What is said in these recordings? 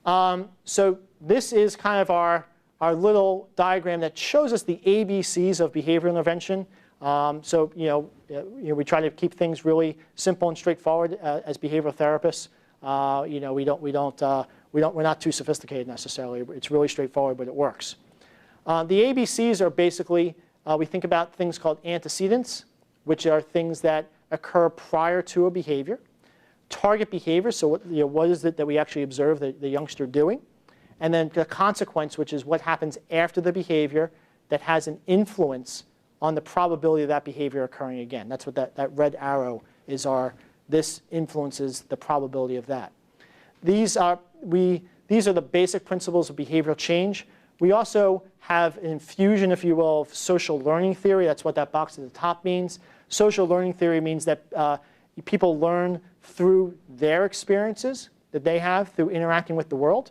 So this is kind of our little diagram that shows us the ABCs of behavioral intervention. So we try to keep things really simple and straightforward as behavioral therapists. We're not too sophisticated necessarily. It's really straightforward, but it works. The ABCs are basically, we think about things called antecedents, which are things that occur prior to a behavior. Target behavior, so what is it that we actually observe the youngster doing? And then the consequence, which is what happens after the behavior that has an influence on the probability of that behavior occurring again. That's what that red arrow is. This influences the probability of that. These are the basic principles of behavioral change. We also have an infusion, if you will, of social learning theory. That's what that box at the top means. Social learning theory means that people learn through their experiences that they have through interacting with the world,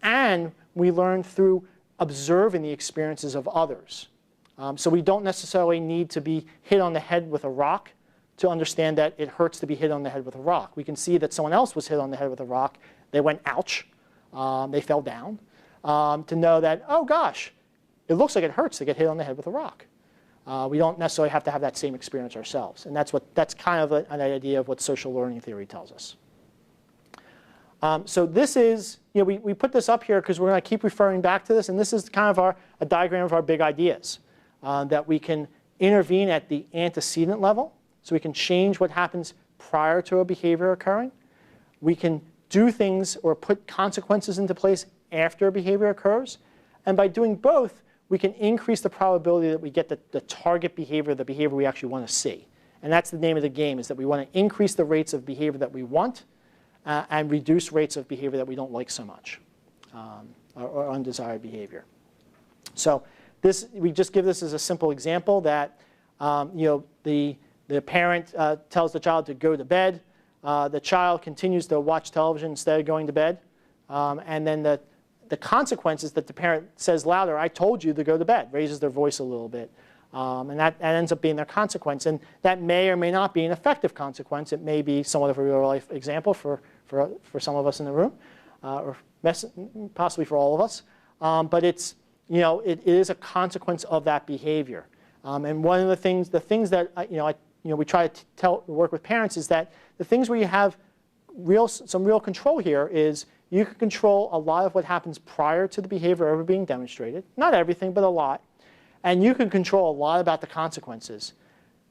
and we learn through observing the experiences of others. So we don't necessarily need to be hit on the head with a rock to understand that it hurts to be hit on the head with a rock. We can see that someone else was hit on the head with a rock. They went, ouch. They fell down. To know that, oh gosh, it looks like it hurts to get hit on the head with a rock. We don't necessarily have to have that same experience ourselves. And that's kind of an idea of what social learning theory tells us. So this is, we put this up here because we're going to keep referring back to this. And this is kind of a diagram of our big ideas. That we can intervene at the antecedent level. So we can change what happens prior to a behavior occurring. We can do things or put consequences into place after a behavior occurs. And by doing both, we can increase the probability that we get the target behavior, the behavior we actually want to see. And that's the name of the game, is that we want to increase the rates of behavior that we want and reduce rates of behavior that we don't like so much, or undesired behavior. So we just give this as a simple example that the parent tells the child to go to bed. The child continues to watch television instead of going to bed. And then the consequence is that the parent says louder, I told you to go to bed, raises their voice a little bit. And that ends up being their consequence. And that may or may not be an effective consequence. It may be somewhat of a real-life example for some of us in the room, or possibly for all of us. But it is a consequence of that behavior. And one of the things that we try to work with parents is that the things where you have some real control here is you can control a lot of what happens prior to the behavior ever being demonstrated. Not everything, but a lot. And you can control a lot about the consequences.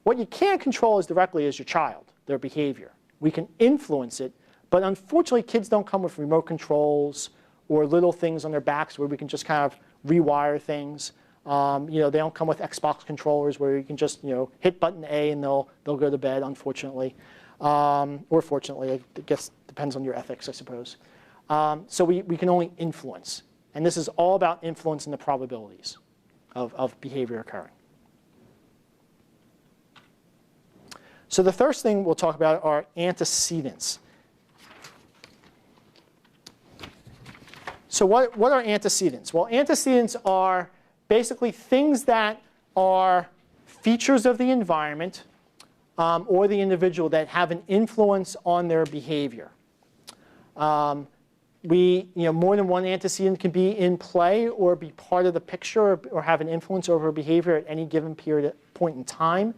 What you can't control as directly as your child, their behavior. We can influence it, but unfortunately kids don't come with remote controls or little things on their backs where we can just kind of rewire things. They don't come with Xbox controllers where you can just hit button A and they'll go to bed, unfortunately. Or fortunately, I guess depends on your ethics, I suppose. So we can only influence. And this is all about influence and the probabilities of behavior occurring. So the first thing we'll talk about are antecedents. So what are antecedents? Well, antecedents are basically things that are features of the environment or the individual that have an influence on their behavior. More than one antecedent can be in play or be part of the picture or have an influence over behavior at any given point in time.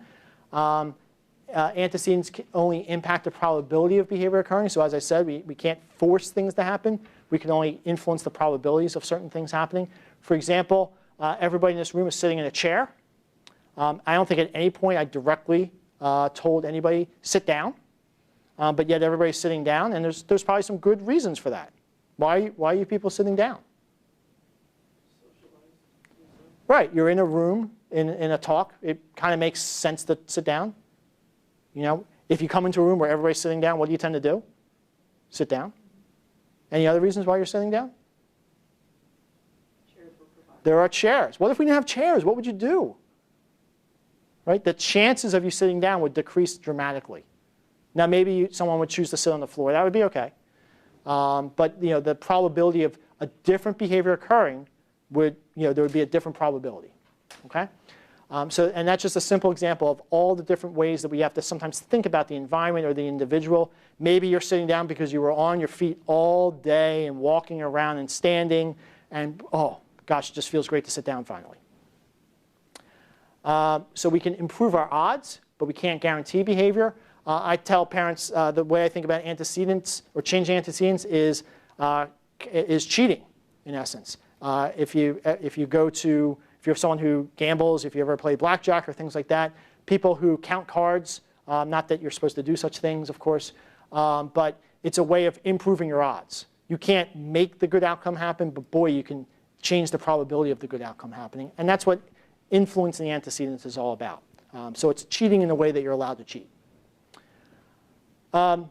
Antecedents can only impact the probability of behavior occurring. So as I said, we can't force things to happen. We can only influence the probabilities of certain things happening. For example, everybody in this room is sitting in a chair. I don't think at any point I directly told anybody, sit down. But yet everybody's sitting down, and there's probably some good reasons for that. Why are you people sitting down? Right, you're in a room, in a talk. It kind of makes sense to sit down. If you come into a room where everybody's sitting down, what do you tend to do? Sit down. Any other reasons why you're sitting down? Chairs were provided. There are chairs. What if we didn't have chairs? What would you do? Right? The chances of you sitting down would decrease dramatically. Now, maybe someone would choose to sit on the floor. That would be okay. But the probability of a different behavior occurring there would be a different probability. Okay? And that's just a simple example of all the different ways that we have to sometimes think about the environment or the individual. Maybe you're sitting down because you were on your feet all day and walking around and standing, and oh gosh, it just feels great to sit down finally. So we can improve our odds, but we can't guarantee behavior. I tell parents the way I think about antecedents or changing antecedents is cheating, in essence. If you're someone who gambles, if you ever play blackjack or things like that, people who count cards, not that you're supposed to do such things, of course, but it's a way of improving your odds. You can't make the good outcome happen, but boy, you can change the probability of the good outcome happening. And that's what influencing the antecedents is all about. So it's cheating in the way that you're allowed to cheat. So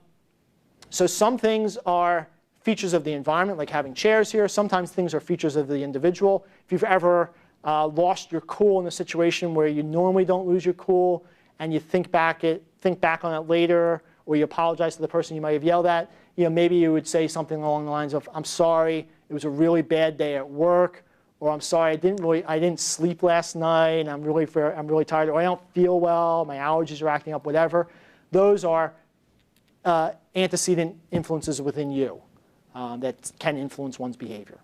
some things are features of the environment, like having chairs here. Sometimes things are features of the individual. If you've ever lost your cool in a situation where you normally don't lose your cool, and you think back on it later, or you apologize to the person you might have yelled at, maybe you would say something along the lines of, "I'm sorry, it was a really bad day at work," or "I'm sorry, I didn't sleep last night, and I'm really tired," or "I don't feel well, my allergies are acting up," whatever. Those are antecedent influences within you that can influence one's behavior.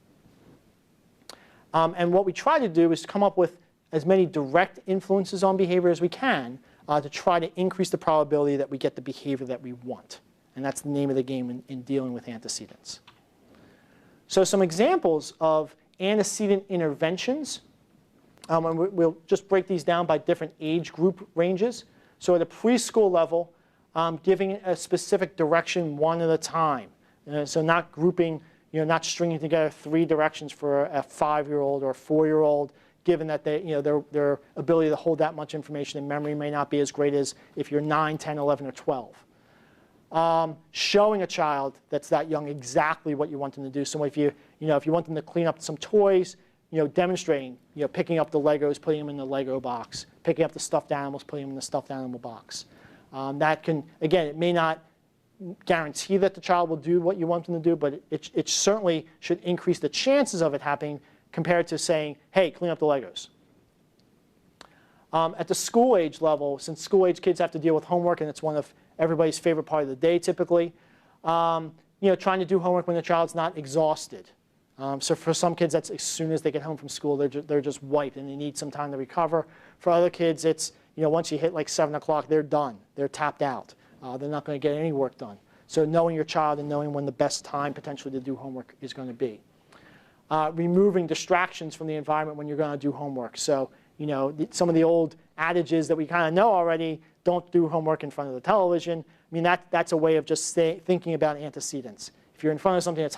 And what we try to do is come up with as many direct influences on behavior as we can to try to increase the probability that we get the behavior that we want. And that's the name of the game in dealing with antecedents. So some examples of antecedent interventions, and we'll just break these down by different age group ranges. So at a preschool level, giving a specific direction one at a time. So not grouping, not stringing together 3 directions for a 5-year-old or a 4-year-old, given that their ability to hold that much information in memory may not be as great as if you're 9, 10, 11, or 12. Showing a child that's that young exactly what you want them to do. So if you want them to clean up some toys, demonstrating, picking up the Legos, putting them in the Lego box, picking up the stuffed animals, putting them in the stuffed animal box. That can, again, it may not guarantee that the child will do what you want them to do, but it certainly should increase the chances of it happening compared to saying, "Hey, clean up the Legos." At the school age level, since school age kids have to deal with homework, and it's one of everybody's favorite part of the day typically, trying to do homework when the child's not exhausted. So for some kids, that's as soon as they get home from school, they're just wiped and they need some time to recover. For other kids, it's once you hit like 7 o'clock, they're done. They're tapped out. They're not going to get any work done. So knowing your child and knowing when the best time potentially to do homework is going to be. Removing distractions from the environment when you're going to do homework. So some of the old adages that we kind of know already, don't do homework in front of the television. I mean, that's a way of just thinking about antecedents. If you're in front of something that's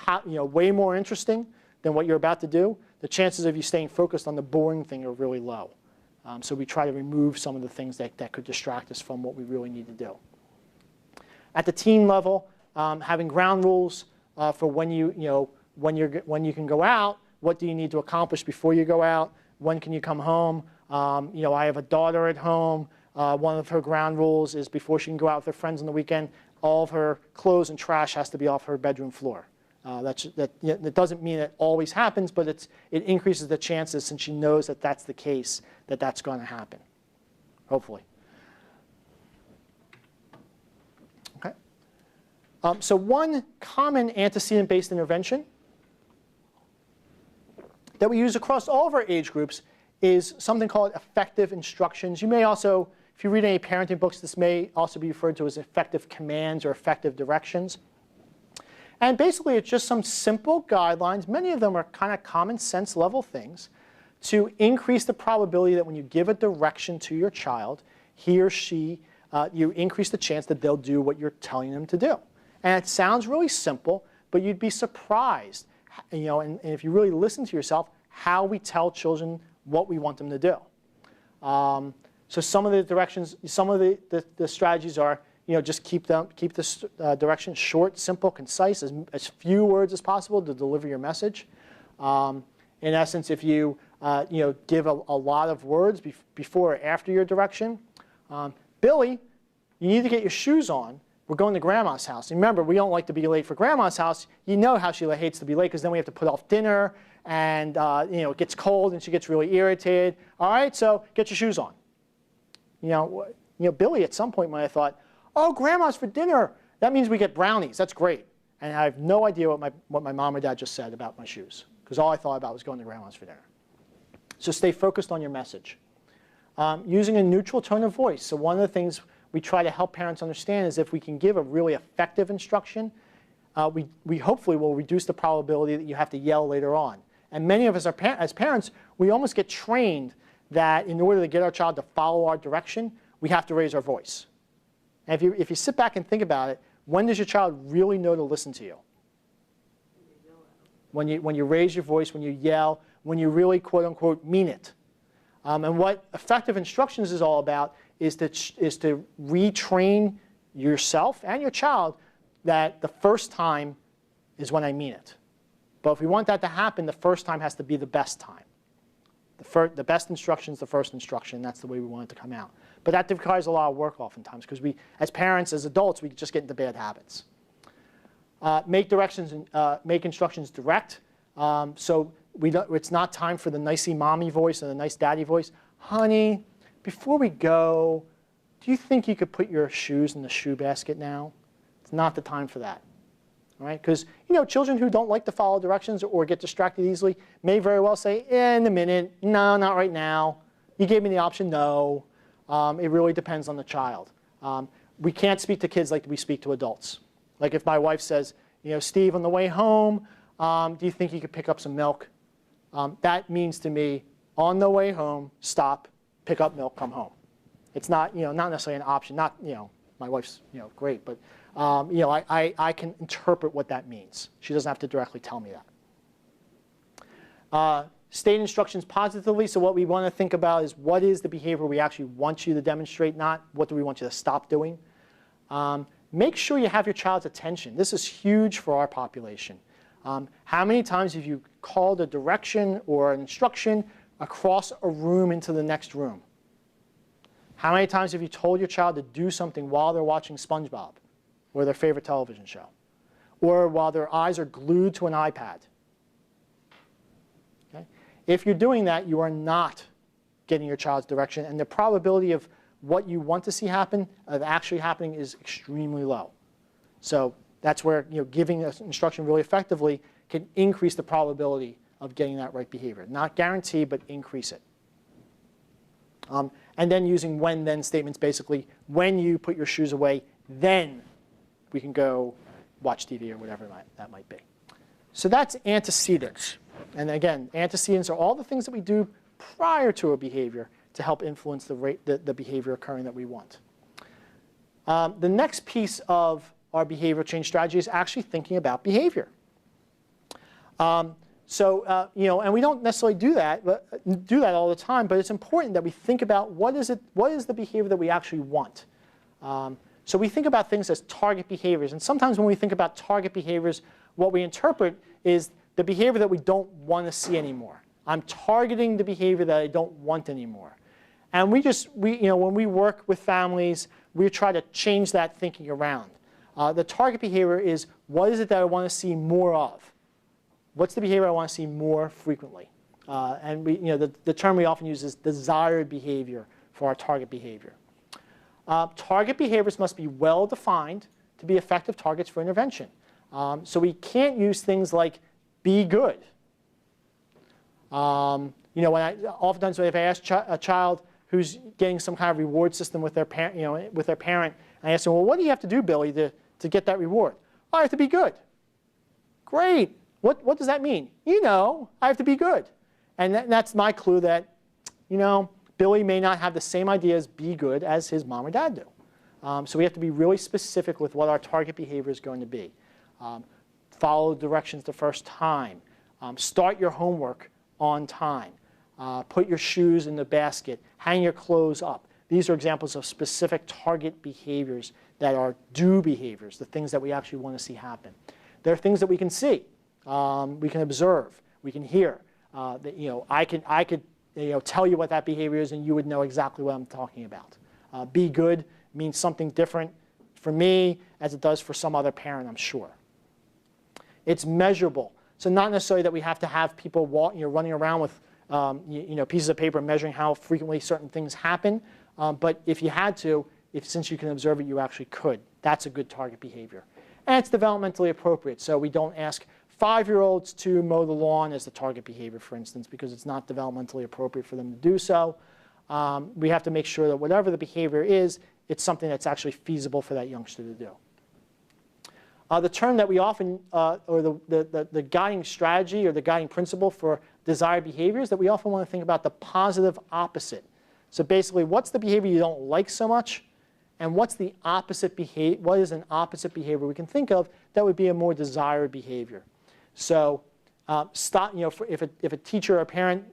way more interesting than what you're about to do, the chances of you staying focused on the boring thing are really low. So we try to remove some of the things that could distract us from what we really need to do. At the teen level, having ground rules for when you can go out, what do you need to accomplish before you go out, when can you come home. I have a daughter at home. One of her ground rules is before she can go out with her friends on the weekend, all of her clothes and trash has to be off her bedroom floor. That doesn't mean it always happens, but it increases the chances, since she knows that that's the case, that that's going to happen, hopefully. Okay. So one common antecedent-based intervention that we use across all of our age groups is something called effective instructions. You may also, if you read any parenting books, this may also be referred to as effective commands or effective directions. And basically, it's just some simple guidelines. Many of them are kind of common sense level things to increase the probability that when you give a direction to your child, he or she, you increase the chance that they'll do what you're telling them to do. And it sounds really simple, but you'd be surprised, and if you really listen to yourself, how we tell children what we want them to do. So some of the directions, some of the strategies are, just keep the directions short, simple, concise, as few words as possible to deliver your message. In essence, if you give a lot of words before or after your direction, Billy, you need to get your shoes on we're going to grandma's house. And remember, we don't like to be late for grandma's house. You know how she hates to be late because then we have to put off dinner and it gets cold and she gets really irritated. All right, so get your shoes on. Billy at some point might have thought, oh, grandma's for dinner. That means we get brownies. That's great. And I have no idea what my mom or dad just said about my shoes because all I thought about was going to grandma's for dinner. So stay focused on your message. Using a neutral tone of voice. So one of the things we try to help parents understand is if we can give a really effective instruction, we hopefully will reduce the probability that you have to yell later on. And many of us as parents, we almost get trained that in order to get our child to follow our direction, we have to raise our voice. And if you sit back and think about it, when does your child really know to listen to you? When you raise your voice, when you yell, when you really quote unquote mean it. And what effective instructions is all about is to retrain yourself and your child that the first time is when I mean it. But if we want that to happen, the first time has to be the best time. The best instruction is the first instruction. That's the way we want it to come out. But that requires a lot of work oftentimes because we, as parents, as adults, we just get into bad habits. Make instructions direct. So it's not time for the nicey mommy voice and the nice daddy voice. Honey, before we go, do you think you could put your shoes in the shoe basket now? It's not the time for that. All right? Because children who don't like to follow directions or get distracted easily may very well say, in a minute, no, not right now. You gave me the option, no. It really depends on the child. We can't speak to kids like we speak to adults. Like if my wife says, Steve, on the way home, do you think you could pick up some milk? That means to me, on the way home, stop, pick up milk, come home. It's not, not necessarily an option. Not, my wife's, great, but I can interpret what that means. She doesn't have to directly tell me that. State instructions positively. So what we want to think about is what is the behavior we actually want you to demonstrate, not what do we want you to stop doing. Make sure you have your child's attention. This is huge for our population. How many times have you called a direction or an instruction across a room into the next room? How many times have you told your child to do something while they're watching SpongeBob or their favorite television show? Or while their eyes are glued to an iPad? Okay? If you're doing that, you are not getting your child's direction, and the probability of what you want to see happen, of actually happening, is extremely low. So that's where giving an instruction really effectively can increase the probability of getting that right behavior. Not guarantee, but increase it. And then using when-then statements, basically, when you put your shoes away, then we can go watch TV or whatever that might be. So that's antecedents. And again, antecedents are all the things that we do prior to a behavior to help influence the behavior occurring that we want. The next piece of our behavioral change strategy is actually thinking about behavior. And we don't necessarily do that all the time, but it's important that we think about what is the behavior that we actually want. So we think about things as target behaviors, and sometimes when we think about target behaviors, what we interpret is the behavior that we don't want to see anymore. I'm targeting the behavior that I don't want anymore. And when we work with families, we try to change that thinking around. The target behavior is, what is it that I want to see more of? What's the behavior I want to see more frequently? And the term we often use is desired behavior for our target behavior. Target behaviors must be well defined to be effective targets for intervention. So we can't use things like be good. Oftentimes if I ask a child who's getting some kind of reward system with their parent, and I ask them, well, what do you have to do, Billy, to get that reward? Oh, I have to be good. Great. What does that mean? I have to be good. And that's my clue that, Billy may not have the same idea as be good as his mom or dad do. So we have to be really specific with what our target behavior is going to be. Follow directions the first time. Start your homework on time. Put your shoes in the basket. Hang your clothes up. These are examples of specific target behaviors that are do behaviors, the things that we actually want to see happen. There are things that we can see. We can observe. We can hear. I could tell you what that behavior is, and you would know exactly what I'm talking about. Be good means something different for me as it does for some other parent, I'm sure. It's measurable. So not necessarily that we have to have people running around with pieces of paper measuring how frequently certain things happen. But if you had to, since you can observe it, you actually could. That's a good target behavior. And it's developmentally appropriate. So we don't ask 5-year-olds to mow the lawn as the target behavior, for instance, because it's not developmentally appropriate for them to do so. We have to make sure that whatever the behavior is, it's something that's actually feasible for that youngster to do. The term that we often, or the guiding strategy or the guiding principle for desired behaviors that we often want to think about the positive opposite. So basically, what's the behavior you don't like so much? And what's the opposite behavior? What is an opposite behavior we can think of that would be a more desired behavior? So if a teacher or a parent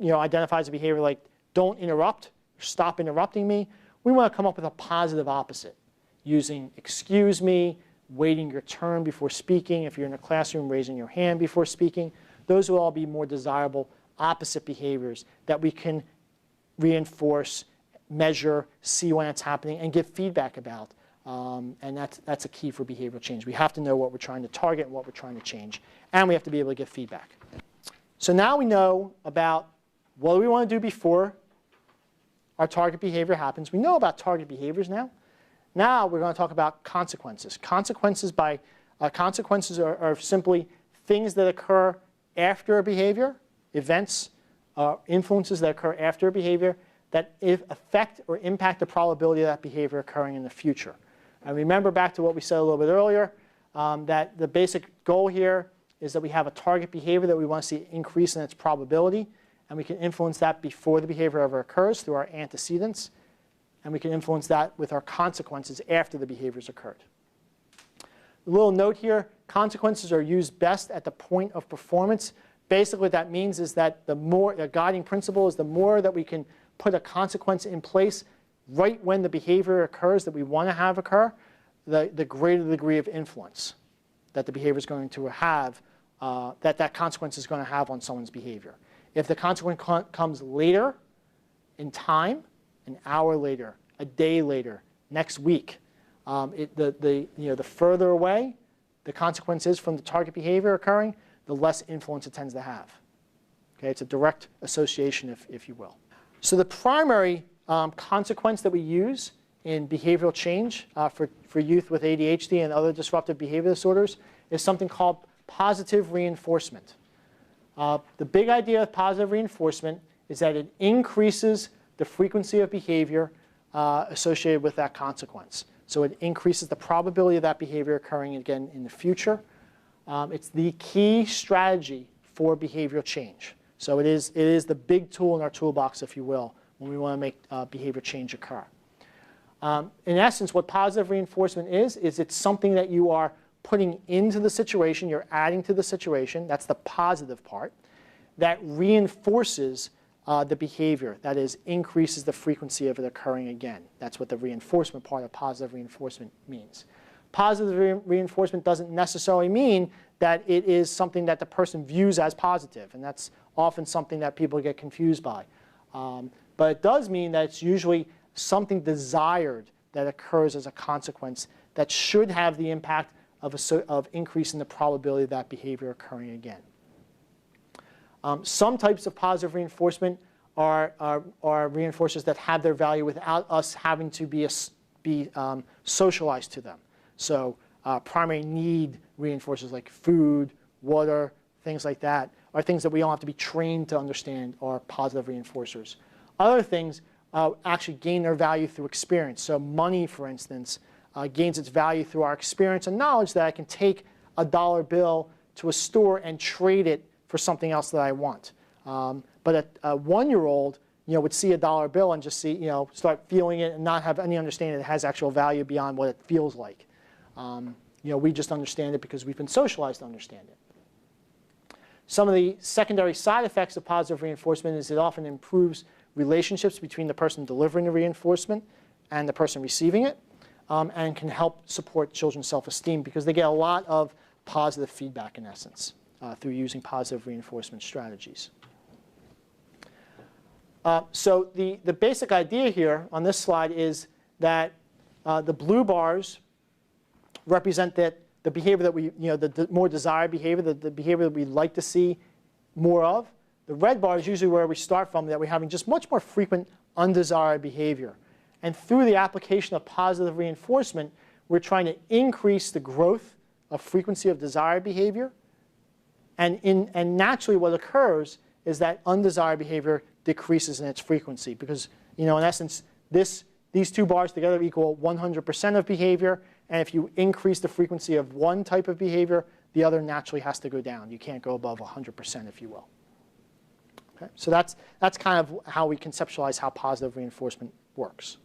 identifies a behavior like don't interrupt, stop interrupting me, we want to come up with a positive opposite using excuse me, waiting your turn before speaking. If you're in a classroom, raising your hand before speaking. Those will all be more desirable opposite behaviors that we can reinforce, measure, see when it's happening, and give feedback about. And that's a key for behavioral change. We have to know what we're trying to target and what we're trying to change. And we have to be able to give feedback. So now we know about what do we want to do before our target behavior happens. We know about target behaviors now. Now we're going to talk about consequences. Consequences are simply things that occur after a behavior, events, influences that occur after a behavior that affect or impact the probability of that behavior occurring in the future. And remember back to what we said a little bit earlier, that the basic goal here is that we have a target behavior that we want to see increase in its probability, and we can influence that before the behavior ever occurs through our antecedents, and we can influence that with our consequences after the behavior's occurred. A little note here, consequences are used best at the point of performance. Basically what that means is that the guiding principle is the more that we can put a consequence in place right when the behavior occurs that we want to have occur, the greater the degree of influence that the behavior is going to have, that consequence is going to have on someone's behavior. If the consequence comes later in time, an hour later, a day later, next week, the further away the consequence is from the target behavior occurring, the less influence it tends to have. Okay, it's a direct association, if you will. So the primary consequence that we use in behavioral change for youth with ADHD and other disruptive behavior disorders is something called positive reinforcement. The big idea of positive reinforcement is that it increases the frequency of behavior associated with that consequence. So it increases the probability of that behavior occurring again in the future. It's the key strategy for behavioral change. So it is the big tool in our toolbox, if you will, when we want to make behavior change occur. In essence, what positive reinforcement is it's something that you are putting into the situation, you're adding to the situation, that's the positive part, that reinforces the behavior, that is, increases the frequency of it occurring again. That's what the reinforcement part of positive reinforcement means. Positive reinforcement doesn't necessarily mean that it is something that the person views as positive, and that's often something that people get confused by. But it does mean that it's usually something desired that occurs as a consequence that should have the impact of increasing the probability of that behavior occurring again. Some types of positive reinforcement are reinforcers that have their value without us having to be socialized to them. So primary need reinforcers like food, water, things like that are things that we don't have to be trained to understand are positive reinforcers. Other things actually gain their value through experience. So money, for instance, gains its value through our experience and knowledge that I can take a dollar bill to a store and trade it for something else that I want. But a 1-year-old would see a dollar bill and just start feeling it and not have any understanding that it has actual value beyond what it feels like. We just understand it because we've been socialized to understand it. Some of the secondary side effects of positive reinforcement is it often improves relationships between the person delivering the reinforcement and the person receiving it, and can help support children's self-esteem because they get a lot of positive feedback, in essence, through using positive reinforcement strategies. So the basic idea here on this slide is that the blue bars represent that the behavior that we, the more desired behavior, the behavior that we'd like to see more of. The red bar is usually where we start from, that we're having just much more frequent undesired behavior. And through the application of positive reinforcement, we're trying to increase the growth of frequency of desired behavior. And naturally what occurs is that undesired behavior decreases in its frequency because, in essence, these two bars together equal 100% of behavior. And if you increase the frequency of one type of behavior, the other naturally has to go down. You can't go above 100%, if you will. Okay? So that's kind of how we conceptualize how positive reinforcement works.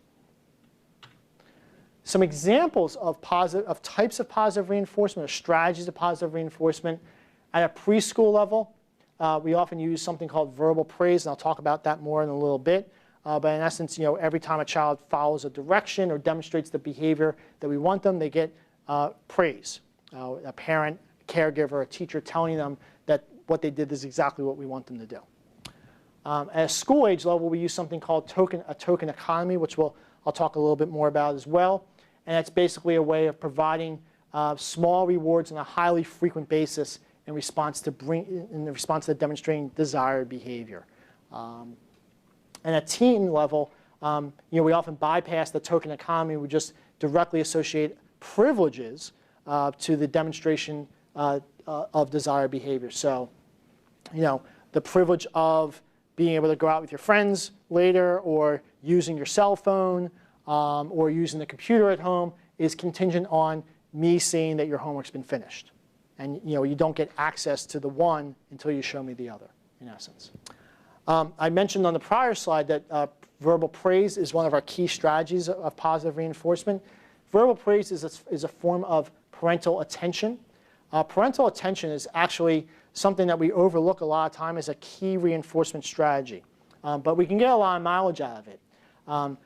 Some examples of types of positive reinforcement or strategies of positive reinforcement. At a preschool level, we often use something called verbal praise, and I'll talk about that more in a little bit. But in essence, every time a child follows a direction or demonstrates the behavior that we want them, they get praise. A parent, a caregiver, a teacher telling them that what they did is exactly what we want them to do. At a school age level, we use something called a token economy, which I'll talk a little bit more about as well. And that's basically a way of providing small rewards on a highly frequent basis in response to demonstrating desired behavior. And at teen level, we often bypass the token economy. We just directly associate privileges to the demonstration of desired behavior. So, the privilege of being able to go out with your friends later, or using your cell phone, or using the computer at home is contingent on me seeing that your homework's been finished. And you don't get access to the one until you show me the other, in essence. I mentioned on the prior slide that verbal praise is one of our key strategies of positive reinforcement. Verbal praise is a form of parental attention. Parental attention is actually something that we overlook a lot of time as a key reinforcement strategy. But we can get a lot of mileage out of it.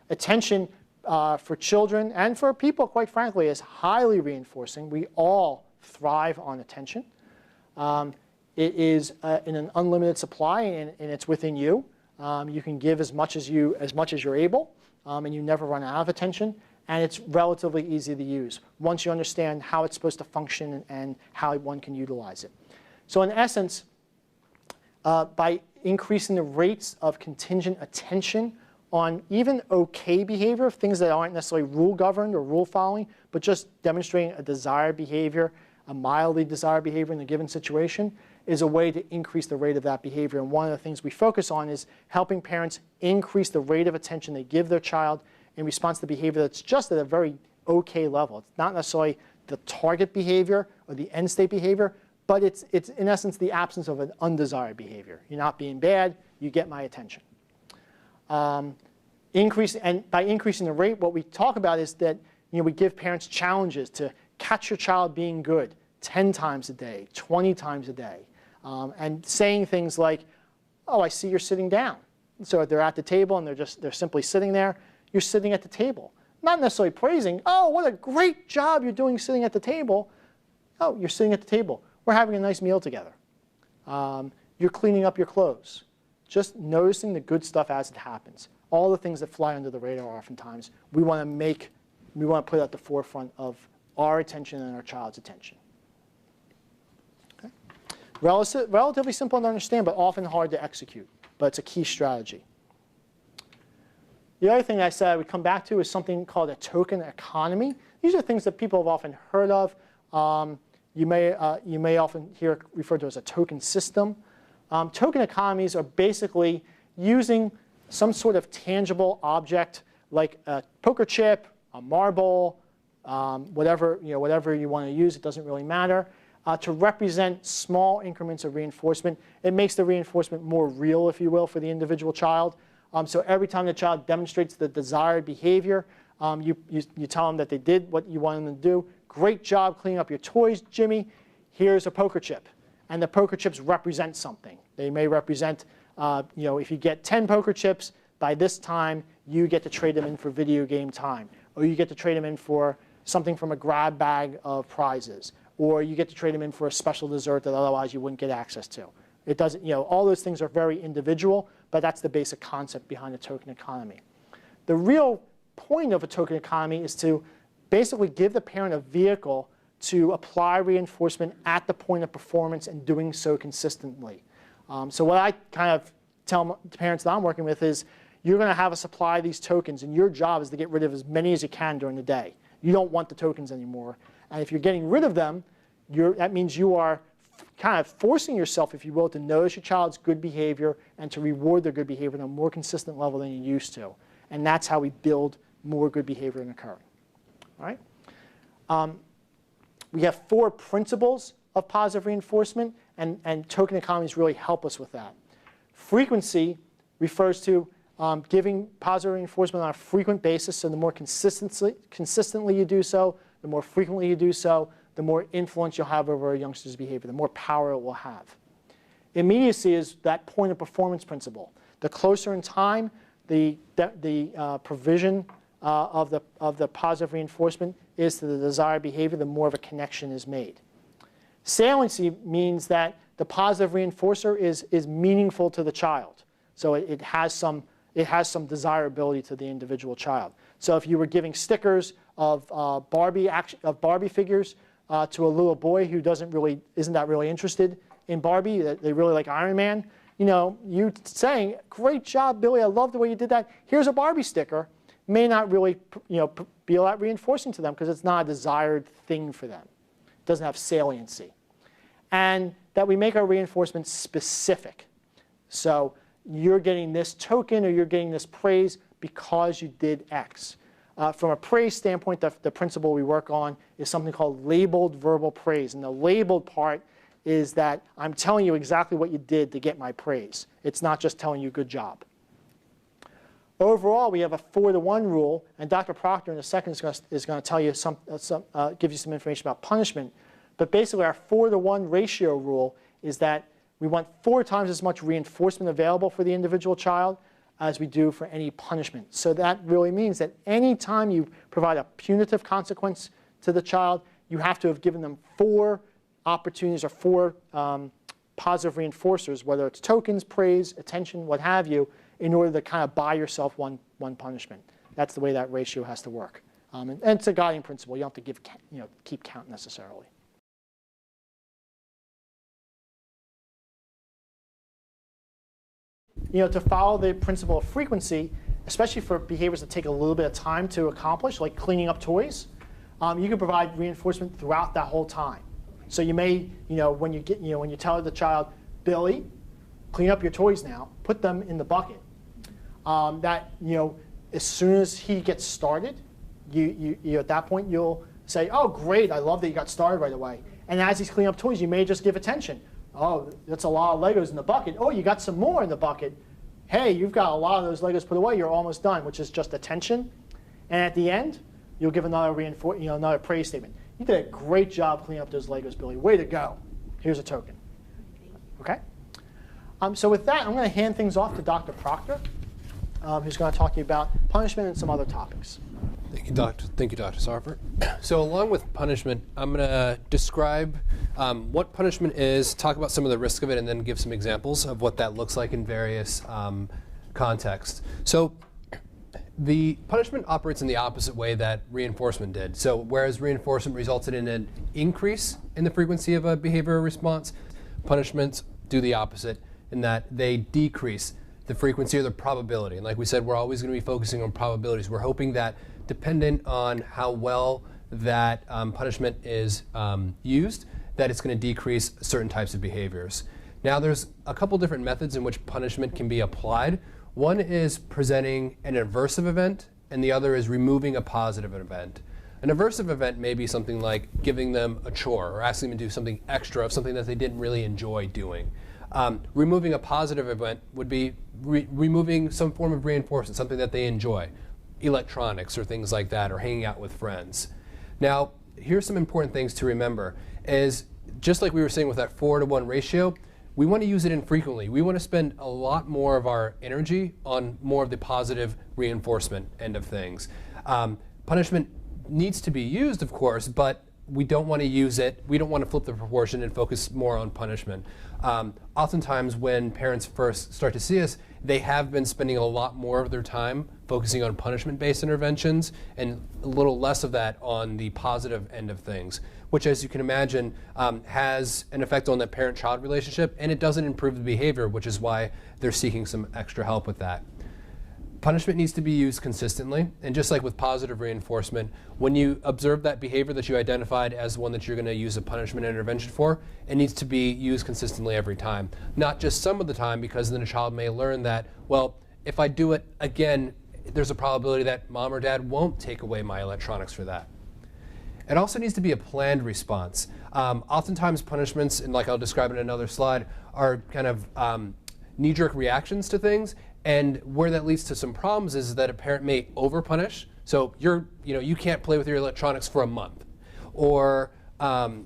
Attention for children and for people, quite frankly, is highly reinforcing. We all thrive on attention. It is in an unlimited supply, and it's within you. You can give as much as you're able, and you never run out of attention. And it's relatively easy to use once you understand how it's supposed to function and how one can utilize it. So in essence, by increasing the rates of contingent attention on even okay behavior, things that aren't necessarily rule-governed or rule-following, but just demonstrating a desired behavior, a mildly desired behavior in a given situation, is a way to increase the rate of that behavior. And one of the things we focus on is helping parents increase the rate of attention they give their child in response to behavior that's just at a very okay level. It's not necessarily the target behavior or the end state behavior, but it's in essence the absence of an undesired behavior. You're not being bad, you get my attention. By increasing the rate, what we talk about is that we give parents challenges to catch your child being good 10 times a day, 20 times a day. And saying things like, oh, I see you're sitting down. So if they're at the table and they're simply sitting there, you're sitting at the table. Not necessarily praising, oh, what a great job you're doing sitting at the table. Oh, you're sitting at the table. We're having a nice meal together. You're cleaning up your clothes. Just noticing the good stuff as it happens. All the things that fly under the radar oftentimes, we want to put at the forefront of our attention and our child's attention. Okay? Relatively simple to understand, but often hard to execute. But it's a key strategy. The other thing I said I would come back to is something called a token economy. These are things that people have often heard of. You may often hear referred to as a token system. Token economies are basically using some sort of tangible object like a poker chip, a marble, whatever you want to use. It doesn't really matter. To represent small increments of reinforcement. It makes the reinforcement more real, if you will, for the individual child. So every time the child demonstrates the desired behavior, you tell them that they did what you wanted them to do. Great job cleaning up your toys, Jimmy. Here's a poker chip. And the poker chips represent something. They may represent, if you get 10 poker chips, by this time you get to trade them in for video game time. Or you get to trade them in for something from a grab bag of prizes. Or you get to trade them in for a special dessert that otherwise you wouldn't get access to. It doesn't, all those things are very individual, but that's the basic concept behind the token economy. The real point of a token economy is to basically give the parent a vehicle to apply reinforcement at the point of performance and doing so consistently. So what I kind of tell the parents that I'm working with is, you're going to have a supply of these tokens, and your job is to get rid of as many as you can during the day. You don't want the tokens anymore. And if you're getting rid of them, that means you are kind of forcing yourself, if you will, to notice your child's good behavior and to reward their good behavior on a more consistent level than you used to. And that's how we build more good behavior in occurring. All right? We have 4 principles of positive reinforcement, and token economies really help us with that. Frequency refers to giving positive reinforcement on a frequent basis. So the more consistently you do so, the more frequently you do so, the more influence you'll have over a youngster's behavior, the more power it will have. Immediacy is that point of performance principle. The closer in time the provision of the positive reinforcement is to the desired behavior, the more of a connection is made. Saliency means that the positive reinforcer is meaningful to the child. So it has some desirability to the individual child. So if you were giving stickers of Barbie figures to a little boy who isn't that really interested in Barbie, they really like Iron Man, you saying, "Great job, Billy, I love the way you did that. Here's a Barbie sticker," may not really be a lot reinforcing to them because it's not a desired thing for them. It doesn't have saliency. And that we make our reinforcement specific. So you're getting this token or you're getting this praise because you did X. From a praise standpoint, the principle we work on is something called labeled verbal praise. And the labeled part is that I'm telling you exactly what you did to get my praise. It's not just telling you good job. Overall, we have a 4-to-1 rule, and Dr. Proctor in a second is going to tell you give you some information about punishment. But basically, our 4-to-1 ratio rule is that we want 4 times as much reinforcement available for the individual child as we do for any punishment. So that really means that any time you provide a punitive consequence to the child, you have to have given them 4 opportunities or 4 positive reinforcers, whether it's tokens, praise, attention, what have you, in order to kind of buy yourself one punishment. That's the way that ratio has to work. And it's a guiding principle. You don't have to keep count necessarily. To follow the principle of frequency, especially for behaviors that take a little bit of time to accomplish, like cleaning up toys, you can provide reinforcement throughout that whole time. So you may, when you tell the child, "Billy, clean up your toys now, put them in the bucket." As soon as he gets started, you at that point you'll say, "Oh, great! I love that you got started right away." And as he's cleaning up toys, you may just give attention. "Oh, that's a lot of Legos in the bucket. Oh, you got some more in the bucket. Hey, you've got a lot of those Legos put away. You're almost done," which is just attention. And at the end, you'll give another praise statement. "You did a great job cleaning up those Legos, Billy. Way to go. Here's a token." Okay? So with that, I'm going to hand things off to Dr. Proctor, who's going to talk to you about punishment and some other topics. Thank you, Dr. Sarver. So along with punishment, I'm going to describe what punishment is, talk about some of the risks of it, and then give some examples of what that looks like in various contexts. So the punishment operates in the opposite way that reinforcement did. So whereas reinforcement resulted in an increase in the frequency of a behavior response, punishments do the opposite in that they decrease the frequency or the probability. And like we said, we're always going to be focusing on probabilities. We're hoping that dependent on how well that punishment is used, that it's going to decrease certain types of behaviors. Now there's a couple different methods in which punishment can be applied. One is presenting an aversive event, and the other is removing a positive event. An aversive event may be something like giving them a chore or asking them to do something extra of something that they didn't really enjoy doing. Removing a positive event would be removing some form of reinforcement, something that they enjoy, electronics or things like that, or hanging out with friends. Now, here's some important things to remember is, just like we were saying with that 4-to-1 ratio, we want to use it infrequently. We want to spend a lot more of our energy on more of the positive reinforcement end of things. Punishment needs to be used, of course, but we don't want to use it. We don't want to flip the proportion and focus more on punishment. Oftentimes when parents first start to see us, they have been spending a lot more of their time focusing on punishment-based interventions and a little less of that on the positive end of things, which, as you can imagine, has an effect on the parent-child relationship, and it doesn't improve the behavior, which is why they're seeking some extra help with that. Punishment needs to be used consistently, and just like with positive reinforcement, when you observe that behavior that you identified as one that you're going to use a punishment intervention for, it needs to be used consistently every time. Not just some of the time, because then a child may learn that, well, if I do it again, there's a probability that mom or dad won't take away my electronics for that. It also needs to be a planned response. Oftentimes punishments, and like I'll describe in another slide, are kind of knee-jerk reactions to things, and where that leads to some problems is that a parent may over-punish. So you can't play with your electronics for a month. Or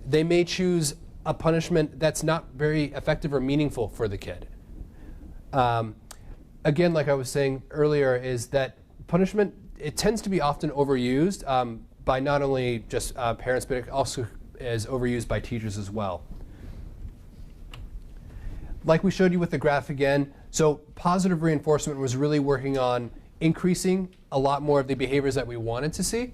they may choose a punishment that's not very effective or meaningful for the kid. Again, like I was saying earlier, is that punishment, it tends to be often overused by not only just parents, but it also is overused by teachers as well. Like we showed you with the graph again, so positive reinforcement was really working on increasing a lot more of the behaviors that we wanted to see,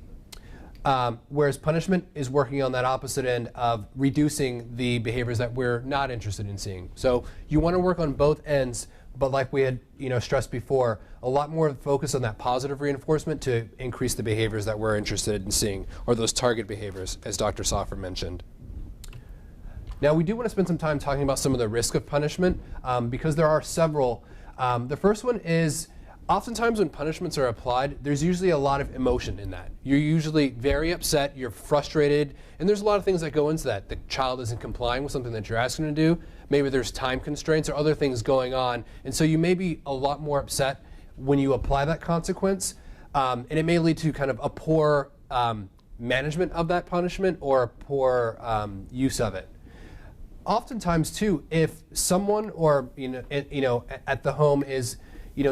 whereas punishment is working on that opposite end of reducing the behaviors that we're not interested in seeing. So you want to work on both ends, but like we had stressed before, a lot more focus on that positive reinforcement to increase the behaviors that we're interested in seeing, or those target behaviors, as Dr. Soffer mentioned. Now, we do want to spend some time talking about some of the risk of punishment because there are several. The first one is oftentimes when punishments are applied, there's usually a lot of emotion in that. You're usually very upset, you're frustrated, and there's a lot of things that go into that. The child isn't complying with something that you're asking them to do. Maybe there's time constraints or other things going on, and so you may be a lot more upset when you apply that consequence, and it may lead to kind of a poor management of that punishment or a poor use of it. Oftentimes, too, if someone or at the home is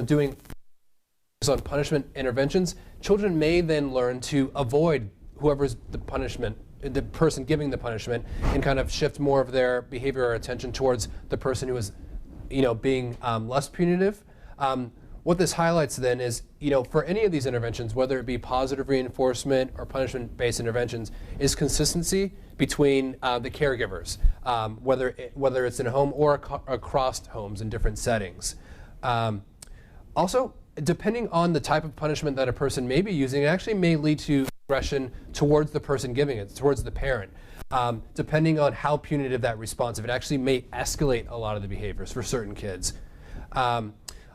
doing on punishment interventions, children may then learn to avoid whoever's the person giving the punishment, and kind of shift more of their behavior or attention towards the person who is being less punitive. What this highlights then is, for any of these interventions, whether it be positive reinforcement or punishment-based interventions, is consistency between the caregivers, whether it's in a home or across homes in different settings. Also, depending on the type of punishment that a person may be using, it actually may lead to aggression towards the person giving it, towards the parent. Depending on how punitive that response, it actually may escalate a lot of the behaviors for certain kids.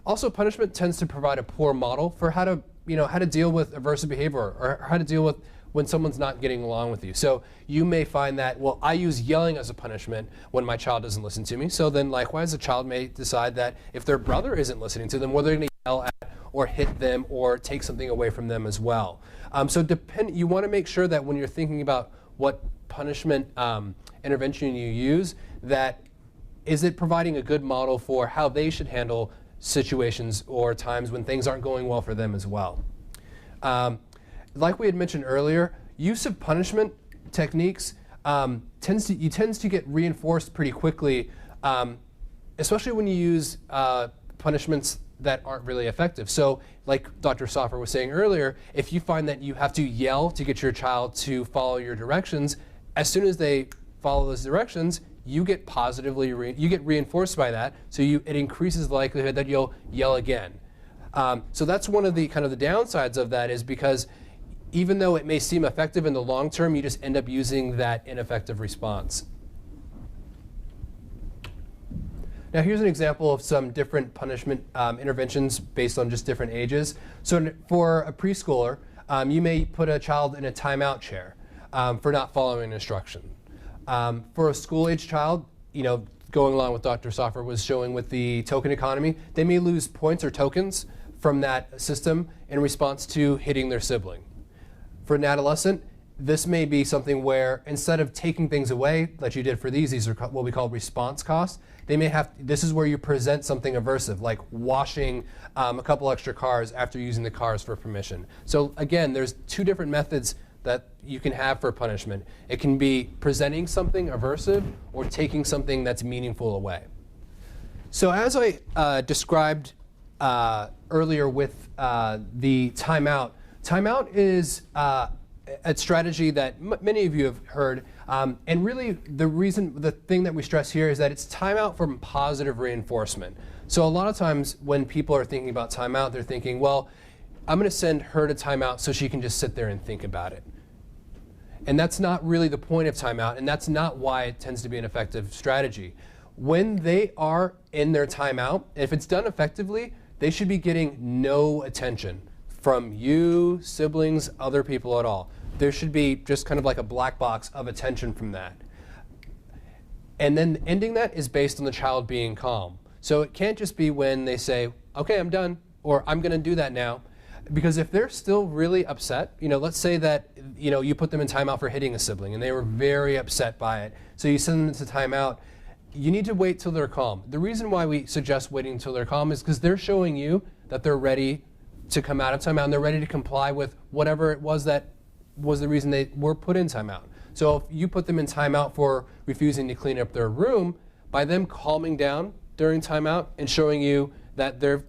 Also, punishment tends to provide a poor model for how to deal with aversive behavior or how to deal with when someone's not getting along with you. So you may find that, well, I use yelling as a punishment when my child doesn't listen to me. So then likewise, a child may decide that if their brother isn't listening to them, well, they're going to yell at or hit them or take something away from them as well. So you want to make sure that when you're thinking about what punishment intervention you use, that is it providing a good model for how they should handle situations or times when things aren't going well for them as well. Like we had mentioned earlier, use of punishment techniques tends to get reinforced pretty quickly, especially when you use punishments that aren't really effective. So like Dr. Soffer was saying earlier, if you find that you have to yell to get your child to follow your directions, as soon as they follow those directions, you get reinforced by that, so it increases the likelihood that you'll yell again. So that's one of the kind of the downsides of that, is because even though it may seem effective in the long term, you just end up using that ineffective response. Now here's an example of some different punishment interventions based on just different ages. So for a preschooler, you may put a child in a timeout chair for not following an instruction. For a school-age child, going along with Dr. Soffer was showing with the token economy, they may lose points or tokens from that system in response to hitting their sibling. For an adolescent, this may be something where instead of taking things away that you did for these are what we call response costs. This is where you present something aversive, like washing a couple extra cars after using the cars for permission. So again, there's two different methods that you can have for punishment. It can be presenting something aversive or taking something that's meaningful away. So as I described earlier with the timeout. Timeout is a strategy that many of you have heard, and really the thing that we stress here is that it's timeout from positive reinforcement. So a lot of times when people are thinking about timeout, they're thinking, well, I'm going to send her to timeout so she can just sit there and think about it. And that's not really the point of timeout, and that's not why it tends to be an effective strategy. When they are in their timeout, if it's done effectively, they should be getting no attention from you, siblings, other people at all. There should be just kind of like a black box of attention from that. And then ending that is based on the child being calm. So it can't just be when they say, okay, I'm done, or I'm going to do that now. Because if they're still really upset, let's say that, you put them in timeout for hitting a sibling and they were very upset by it. So you send them to timeout. You need to wait till they're calm. The reason why we suggest waiting until they're calm is because they're showing you that they're ready to come out of timeout and they're ready to comply with whatever it was that was the reason they were put in timeout. So if you put them in timeout for refusing to clean up their room, by them calming down during timeout and showing you that they're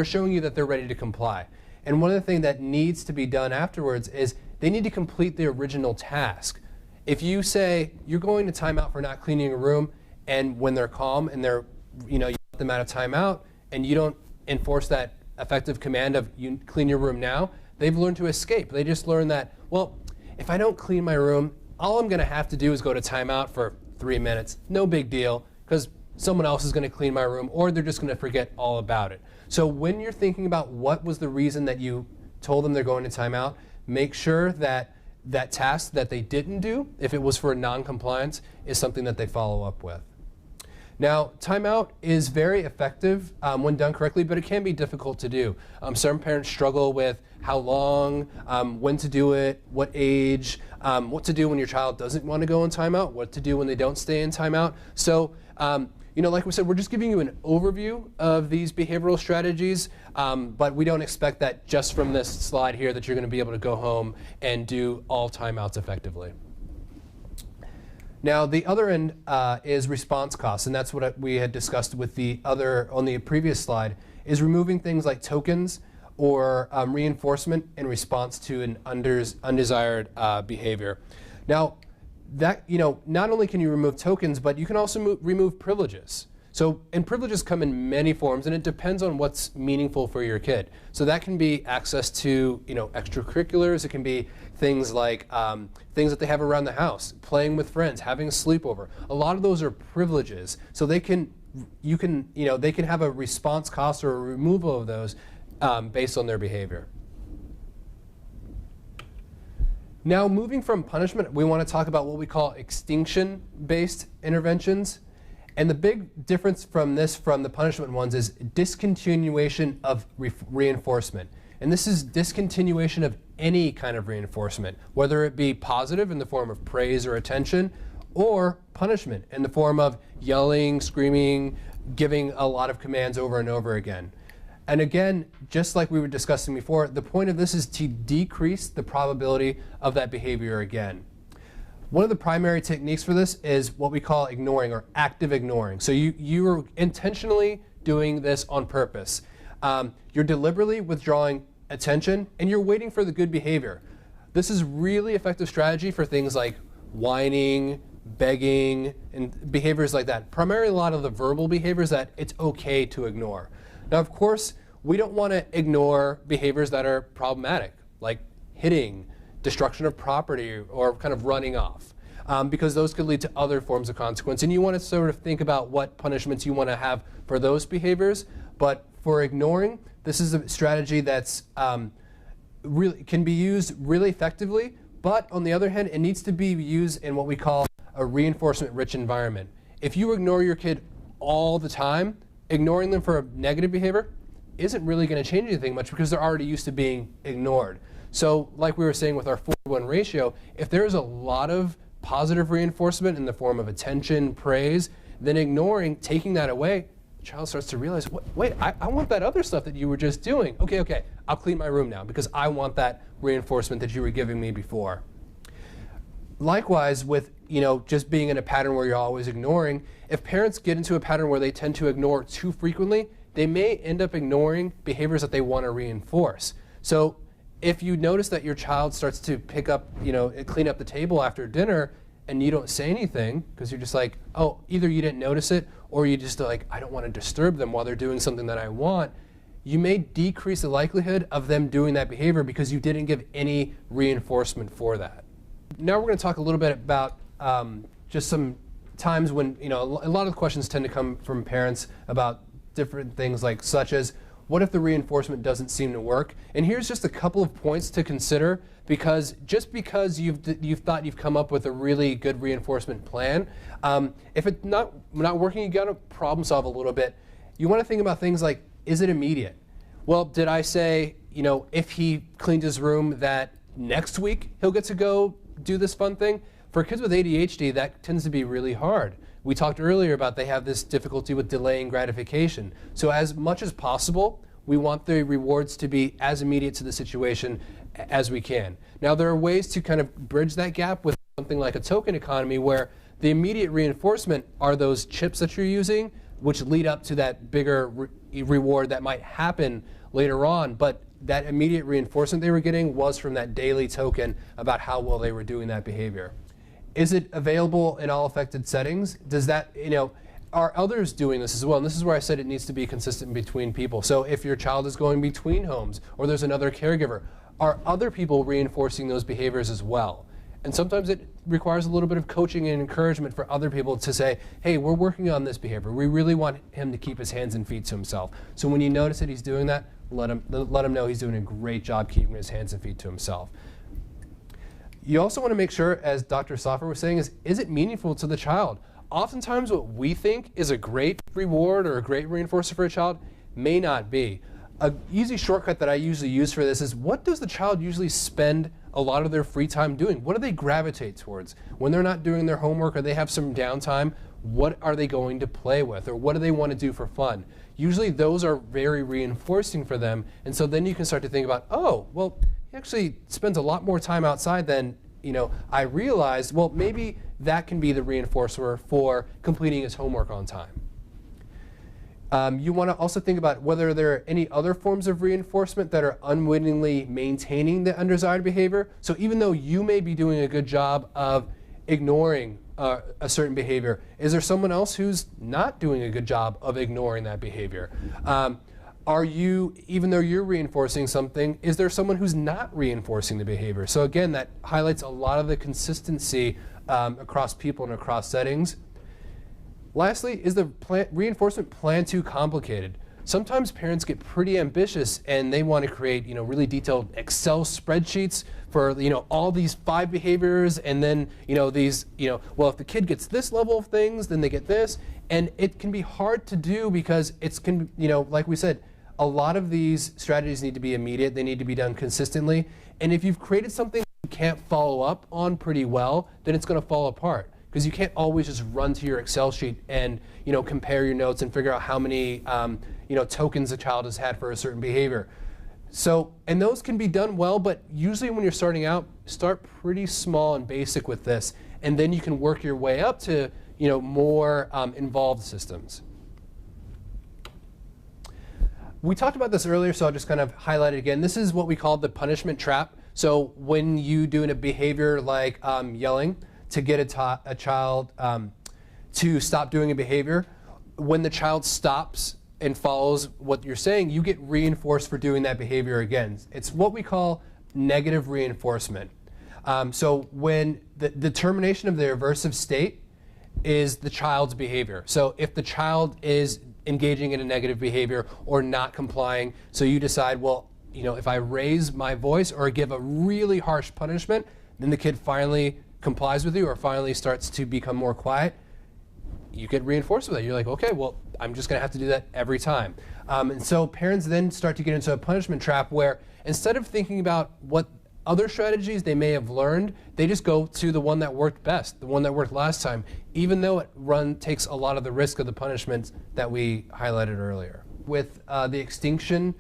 showing you that they're ready to comply. And one of the things that needs to be done afterwards is they need to complete the original task. If you say you're going to timeout for not cleaning a room, and when they're calm and you let them out of timeout, and you don't enforce that effective command of you clean your room now, they've learned to escape. They just learned that, well, if I don't clean my room, all I'm going to have to do is go to timeout for 3 minutes. No big deal, because someone else is going to clean my room, or they're just going to forget all about it. So when you're thinking about what was the reason that you told them they're going to timeout, make sure that that task that they didn't do, if it was for non-compliance, is something that they follow up with. Now, timeout is very effective when done correctly, but it can be difficult to do. Some parents struggle with how long, when to do it, what age, what to do when your child doesn't want to go in timeout, what to do when they don't stay in timeout. So, like we said, we're just giving you an overview of these behavioral strategies, but we don't expect that just from this slide here that you're going to be able to go home and do all timeouts effectively. Now, the other end is response costs, and that's what we had discussed with on the previous slide, is removing things like tokens or reinforcement in response to an undesired behavior. Now, that, not only can you remove tokens, but you can also remove privileges. And privileges come in many forms, and it depends on what's meaningful for your kid. So that can be access to, extracurriculars. It can be things like things that they have around the house, playing with friends, having a sleepover. A lot of those are privileges. So they can have a response cost or a removal of those based on their behavior. Now, moving from punishment, we want to talk about what we call extinction-based interventions. And the big difference from the punishment ones is discontinuation of reinforcement. And this is discontinuation of any kind of reinforcement, whether it be positive in the form of praise or attention, or punishment in the form of yelling, screaming, giving a lot of commands over and over again. And again, just like we were discussing before, the point of this is to decrease the probability of that behavior again. One of the primary techniques for this is what we call ignoring or active ignoring. So you are intentionally doing this on purpose. You're deliberately withdrawing attention and you're waiting for the good behavior. This is really effective strategy for things like whining, begging, and behaviors like that. Primarily a lot of the verbal behaviors that it's okay to ignore. Now, of course, we don't want to ignore behaviors that are problematic, like hitting, destruction of property, or kind of running off, because those could lead to other forms of consequence. And you want to sort of think about what punishments you want to have for those behaviors. But for ignoring, this is a strategy that's really can be used really effectively. But on the other hand, it needs to be used in what we call a reinforcement-rich environment. If you ignore your kid all the time, ignoring them for a negative behavior isn't really going to change anything much because they're already used to being ignored. So like we were saying with our 4-to-1 ratio, if there's a lot of positive reinforcement in the form of attention, praise, then ignoring, taking that away, the child starts to realize, wait, I want that other stuff that you were just doing. Okay, I'll clean my room now because I want that reinforcement that you were giving me before. Likewise, with just being in a pattern where you're always ignoring, if parents get into a pattern where they tend to ignore too frequently, they may end up ignoring behaviors that they want to reinforce. So if you notice that your child starts to pick up, clean up the table after dinner, and you don't say anything because you're just like, oh, either you didn't notice it or you just like, I don't want to disturb them while they're doing something that I want, you may decrease the likelihood of them doing that behavior because you didn't give any reinforcement for that. Now we're going to talk a little bit about just some times when, a lot of the questions tend to come from parents about different things such as, what if the reinforcement doesn't seem to work? And here's just a couple of points to consider, because just because you've thought you've come up with a really good reinforcement plan, if it's not working, you got to problem solve a little bit. You want to think about things like, is it immediate? Well, did I say, if he cleaned his room that next week he'll get to go do this fun thing? For kids with ADHD, that tends to be really hard. We talked earlier about they have this difficulty with delaying gratification. So as much as possible, we want the rewards to be as immediate to the situation as we can. Now, there are ways to kind of bridge that gap with something like a token economy, where the immediate reinforcement are those chips that you're using, which lead up to that bigger reward that might happen later on. But that immediate reinforcement they were getting was from that daily token about how well they were doing that behavior. Is it available in all affected settings? Does that, are others doing this as well? And this is where I said it needs to be consistent between people. So if your child is going between homes or there's another caregiver, are other people reinforcing those behaviors as well? And sometimes it requires a little bit of coaching and encouragement for other people to say, hey, we're working on this behavior. We really want him to keep his hands and feet to himself. So when you notice that he's doing that, let him know he's doing a great job keeping his hands and feet to himself. You also want to make sure, as Dr. Soffer was saying, is it meaningful to the child? Oftentimes what we think is a great reward or a great reinforcer for a child may not be. An easy shortcut that I usually use for this is, what does the child usually spend a lot of their free time doing? What do they gravitate towards? When they're not doing their homework or they have some downtime, what are they going to play with, or what do they want to do for fun? Usually those are very reinforcing for them, and so then you can start to think about, oh, well, he actually spends a lot more time outside than I realized. Well, maybe that can be the reinforcer for completing his homework on time. You want to also think about whether there are any other forms of reinforcement that are unwittingly maintaining the undesired behavior. So even though you may be doing a good job of ignoring a certain behavior, is there someone else who's not doing a good job of ignoring that behavior? Are you, even though you're reinforcing something, is there someone who's not reinforcing the behavior? So again, that highlights a lot of the consistency across people and across settings. Lastly, is the reinforcement plan too complicated? Sometimes parents get pretty ambitious and they want to create, really detailed Excel spreadsheets for, all these 5 behaviors, and then, these, well, if the kid gets this level of things, then they get this. And it can be hard to do because like we said, a lot of these strategies need to be immediate. They need to be done consistently. And if you've created something you can't follow up on pretty well, then it's going to fall apart, because you can't always just run to your Excel sheet and compare your notes and figure out how many tokens a child has had for a certain behavior. So, and those can be done well, but usually when you're starting out, start pretty small and basic with this, and then you can work your way up to more involved systems. We talked about this earlier, so I'll just kind of highlight it again. This is what we call the punishment trap. So when you do a behavior like yelling to get a child to stop doing a behavior, when the child stops and follows what you're saying, you get reinforced for doing that behavior again. It's what we call negative reinforcement. So when the determination of the aversive state is the child's behavior. So if the child is engaging in a negative behavior or not complying, so you decide, well, if I raise my voice or give a really harsh punishment, then the kid finally complies with you or finally starts to become more quiet, you get reinforced with that. You're like, okay, well, I'm just going to have to do that every time. And so parents then start to get into a punishment trap where instead of thinking about what other strategies they may have learned, they just go to the one that worked best, the one that worked last time, even though it takes a lot of the risk of the punishments that we highlighted earlier. With the extinction,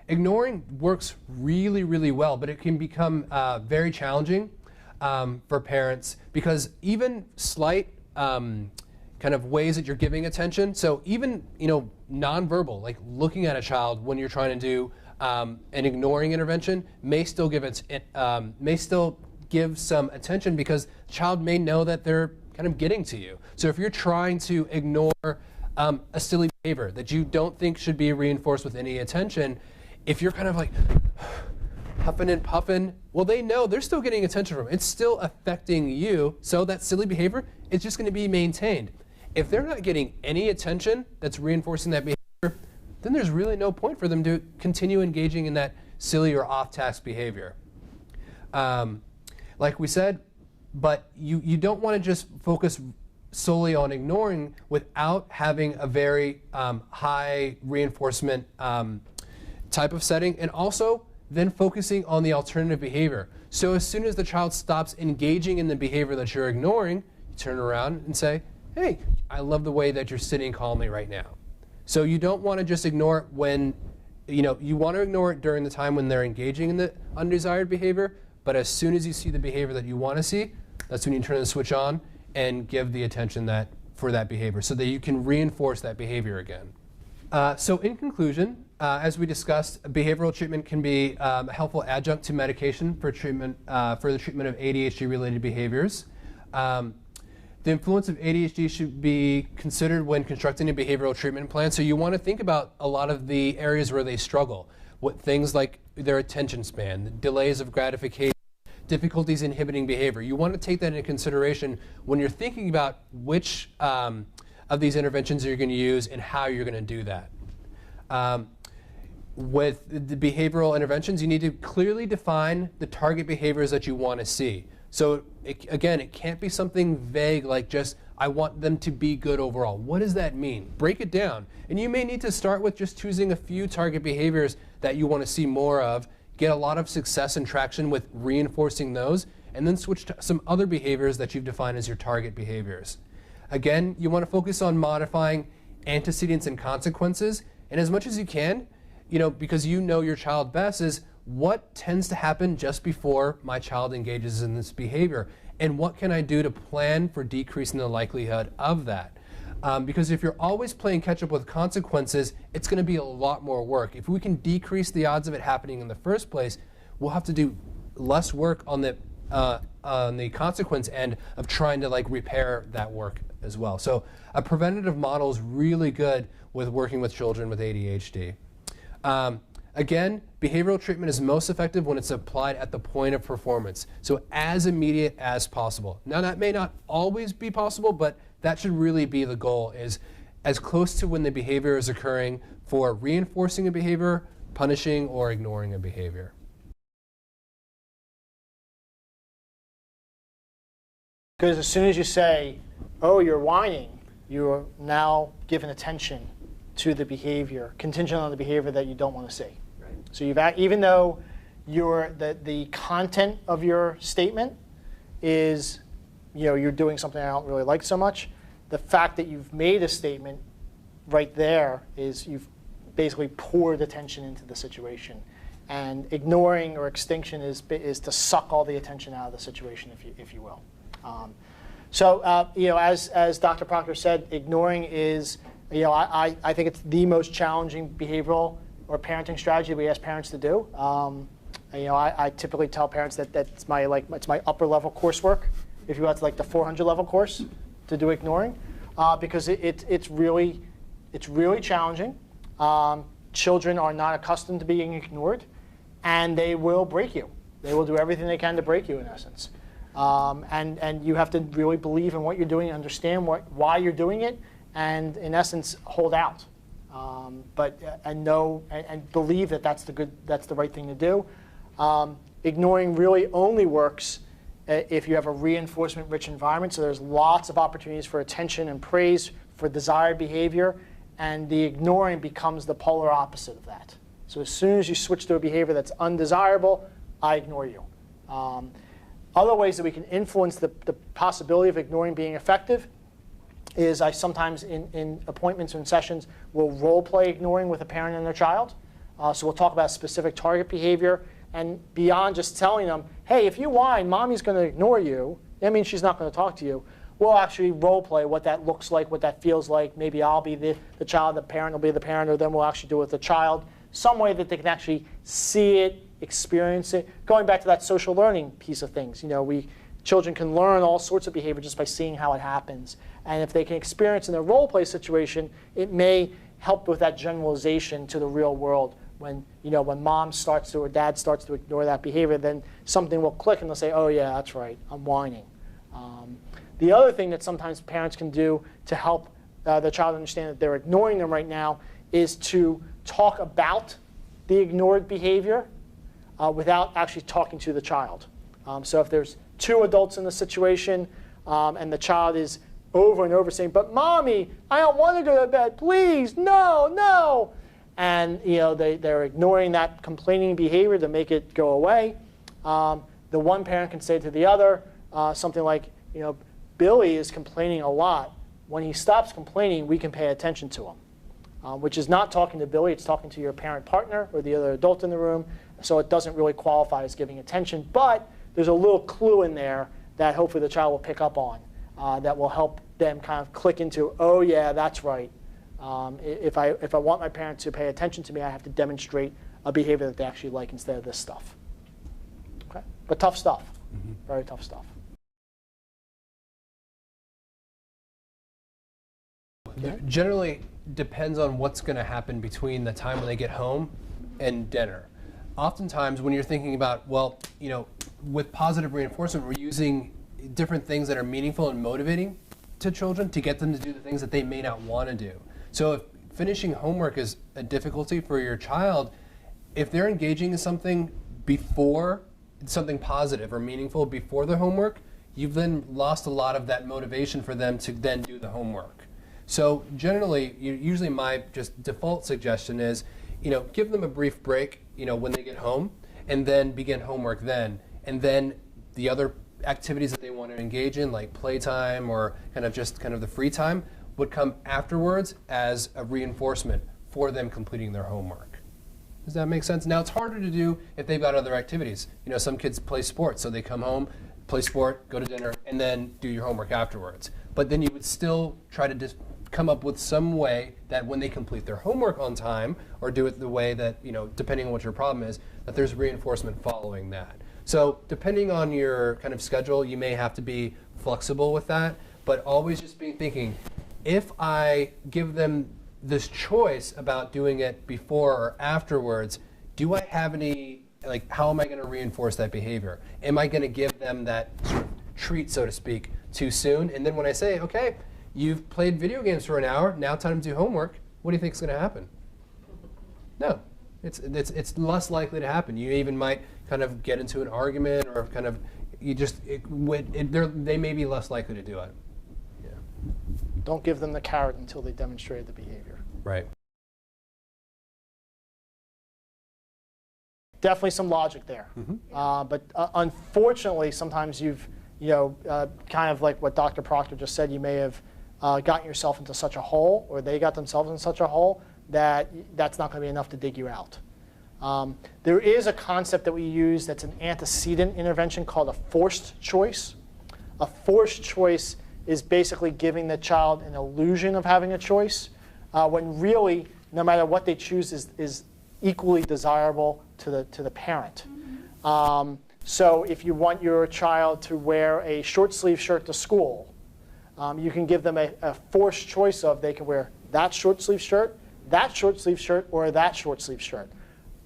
ignoring works really, really well, but it can become very challenging for parents, because even slight kind of ways that you're giving attention, so even nonverbal, like looking at a child when you're trying to do an ignoring intervention may still give some attention because the child may know that they're kind of getting to you. So if you're trying to ignore a silly behavior that you don't think should be reinforced with any attention, if you're kind of like huffing and puffing, well, they know they're still getting attention from it. It's still affecting you, so that silly behavior is just going to be maintained. If they're not getting any attention that's reinforcing that behavior, then there's really no point for them to continue engaging in that silly or off-task behavior. Like we said, but you don't want to just focus solely on ignoring without having a very high reinforcement type of setting, and also then focusing on the alternative behavior. So as soon as the child stops engaging in the behavior that you're ignoring, you turn around and say, hey, I love the way that you're sitting calmly right now. So you don't want to just ignore it when, you want to ignore it during the time when they're engaging in the undesired behavior, but as soon as you see the behavior that you want to see, that's when you turn the switch on and give the attention for that behavior so that you can reinforce that behavior again. So in conclusion, as we discussed, behavioral treatment can be a helpful adjunct to medication for the treatment of ADHD-related behaviors. The influence of ADHD should be considered when constructing a behavioral treatment plan. So you want to think about a lot of the areas where they struggle, things like their attention span, delays of gratification, difficulties inhibiting behavior. You want to take that into consideration when you're thinking about which of these interventions you're going to use and how you're going to do that. With the behavioral interventions, you need to clearly define the target behaviors that you want to see. So again, it can't be something vague like just, I want them to be good overall. What does that mean? Break it down. And you may need to start with just choosing a few target behaviors that you want to see more of, get a lot of success and traction with reinforcing those, and then switch to some other behaviors that you've defined as your target behaviors. Again, you want to focus on modifying antecedents and consequences, and as much as you can, because you know your child best, is what tends to happen just before my child engages in this behavior, and what can I do to plan for decreasing the likelihood of that? Because if you're always playing catch up with consequences, it's going to be a lot more work. If we can decrease the odds of it happening in the first place, we'll have to do less work on the consequence end of trying to repair that work as well. So a preventative model is really good with working with children with ADHD. Again, behavioral treatment is most effective when it's applied at the point of performance, so as immediate as possible. Now, that may not always be possible, but that should really be the goal, is as close to when the behavior is occurring for reinforcing a behavior, punishing, or ignoring a behavior. Because as soon as you say, oh, you're whining, you're now giving attention to the behavior, contingent on the behavior that you don't want to see. Right. So even though the content of your statement is, you're doing something I don't really like so much, the fact that you've made a statement right there is you've basically poured attention into the situation. And ignoring or extinction is to suck all the attention out of the situation, if you will. As Dr. Proctor said, ignoring is, I think it's the most challenging behavioral or parenting strategy we ask parents to do. I typically tell parents that it's my upper level coursework, if you will, it's like the 400 level course to do ignoring, because it's really challenging. Children are not accustomed to being ignored, and they will break you. They will do everything they can to break you, in essence. And you have to really believe in what you're doing, understand why you're doing it, and in essence hold out, and know and believe that that's the right thing to do. Ignoring really only works if you have a reinforcement-rich environment. So there's lots of opportunities for attention and praise for desired behavior, and the ignoring becomes the polar opposite of that. So as soon as you switch to a behavior that's undesirable, I ignore you. Other ways that we can influence the possibility of ignoring being effective is I sometimes in appointments or in sessions will role play ignoring with a parent and their child. So we'll talk about specific target behavior, and beyond just telling them, hey, if you whine, mommy's going to ignore you, that means she's not going to talk to you. we'll actually role play what that looks like, what that feels like. Maybe I'll be the child, the parent will be the parent, or then we'll actually do it with the child. Some way that they can actually see it, experience it. Going back to that social learning piece of things, children can learn all sorts of behavior just by seeing how it happens. And if they can experience in a role play situation, it may help with that generalization to the real world. When mom starts to or dad starts to ignore that behavior, then something will click and they'll say, oh yeah, that's right, I'm whining. The other thing that sometimes parents can do to help the child understand that they're ignoring them right now is to talk about the ignored behavior without actually talking to the child. So if there's two adults in the situation and the child is over and over saying, but mommy, I don't want to go to bed, please, no, no. And they're ignoring that complaining behavior to make it go away. The one parent can say to the other something like, Billy is complaining a lot. When he stops complaining, we can pay attention to him, which is not talking to Billy, it's talking to your parent partner or the other adult in the room. So it doesn't really qualify as giving attention, but there's a little clue in there that hopefully the child will pick up on that will help them kind of click into, oh yeah, that's right. If I want my parents to pay attention to me, I have to demonstrate a behavior that they actually like instead of this stuff. Okay? But tough stuff, very tough stuff. It generally depends on what's going to happen between the time when they get home and dinner. Oftentimes when you're thinking about, with positive reinforcement, we're using different things that are meaningful and motivating to children to get them to do the things that they may not want to do. So if finishing homework is a difficulty for your child, if they're engaging in something before, something positive or meaningful before their homework, you've then lost a lot of that motivation for them to then do the homework. So generally, usually my just default suggestion is, give them a brief break, when they get home, and then begin homework then. And then the other activities that they want to engage in, like playtime or kind of the free time, would come afterwards as a reinforcement for them completing their homework. Does that make sense? Now, it's harder to do if they've got other activities. Some kids play sports, so they come home, play sport, go to dinner, and then do your homework afterwards. But then you would still try to just come up with some way that when they complete their homework on time, or do it the way that, depending on what your problem is, that there's reinforcement following that. So depending on your kind of schedule, you may have to be flexible with that, but always just be thinking, if I give them this choice about doing it before or afterwards, do I have any, how am I going to reinforce that behavior? Am I going to give them that sort of treat, so to speak, too soon? And then when I say, okay, you've played video games for an hour, now time to do homework, what do you think is going to happen? No, it's less likely to happen. You even might kind of get into an argument, or kind of, they may be less likely to do it. Yeah. Don't give them the carrot until they demonstrated the behavior. Right. Definitely some logic there. But unfortunately, sometimes you've, kind of like what Dr. Proctor just said, you may have gotten yourself into such a hole, or they got themselves in such a hole, that that's not going to be enough to dig you out. There is a concept that we use that's an antecedent intervention called a forced choice. A forced choice is basically giving the child an illusion of having a choice, when really, no matter what they choose, is equally desirable to the parent. So if you want your child to wear a short sleeve shirt to school, you can give them a forced choice of they can wear that short sleeve shirt, or that short sleeve shirt.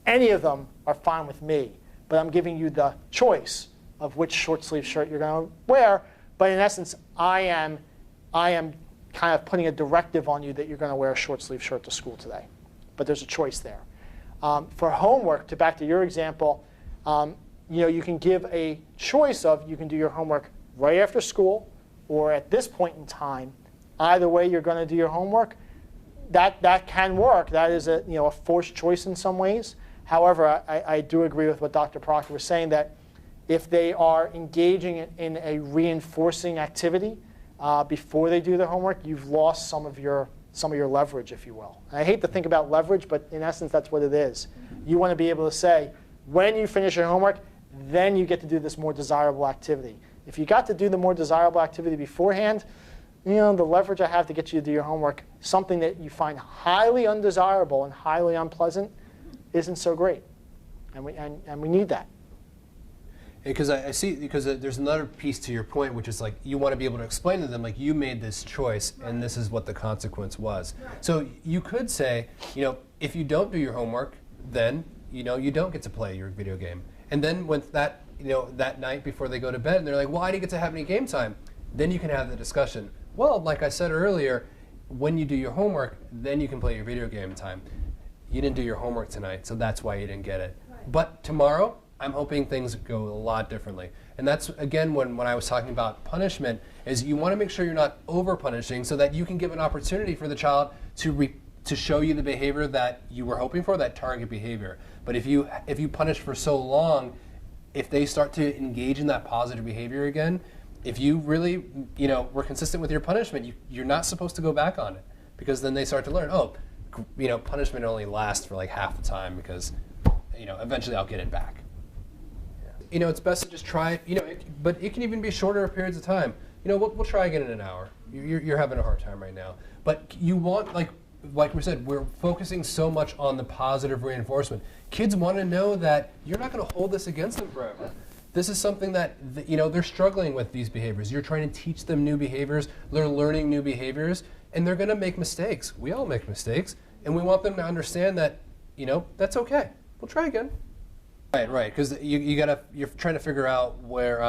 Any of them are fine with me, but I'm giving you the choice of which short sleeve shirt you're going to wear. But in essence, I am kind of putting a directive on you that you're going to wear a short sleeve shirt to school today. But there's a choice there. For homework, back to your example, you can give a choice of you can do your homework right after school, or at this point in time. Either way, you're going to do your homework. That can work. That is a forced choice in some ways. However, I do agree with what Dr. Proctor was saying, that if they are engaging in a reinforcing activity before they do their homework, you've lost some of your leverage, if you will. And I hate to think about leverage, but in essence, that's what it is. You want to be able to say, when you finish your homework, then you get to do this more desirable activity. If you got to do the more desirable activity beforehand, the leverage I have to get you to do your homework, something that you find highly undesirable and highly unpleasant, isn't so great. And we need that. Because I see, because there's another piece to your point, which is like you want to be able to explain to them, like you made this choice and this is what the consequence was. So you could say, if you don't do your homework, then you don't get to play your video game. And then when that night before they go to bed, and they're like, well, I didn't get to have any game time. Then you can have the discussion. Well, like I said earlier, when you do your homework, then you can play your video game time. You didn't do your homework tonight, so that's why you didn't get it. But tomorrow, I'm hoping things go a lot differently. And that's, again, when I was talking about punishment, is you want to make sure you're not over-punishing so that you can give an opportunity for the child to show you the behavior that you were hoping for, that target behavior. But if you punish for so long, if they start to engage in that positive behavior again, if you really were consistent with your punishment, you're not supposed to go back on it, because then they start to learn, punishment only lasts for like half the time because eventually I'll get it back. It's best to just try, but it can even be shorter periods of time. We'll try again in an hour. You're having a hard time right now. But you want, like we said, we're focusing so much on the positive reinforcement. Kids want to know that you're not going to hold this against them forever. This is something that, they're struggling with these behaviors. You're trying to teach them new behaviors. They're learning new behaviors, and they're going to make mistakes. We all make mistakes, and we want them to understand that, that's okay. We'll try again. Right, because you're trying to figure out where,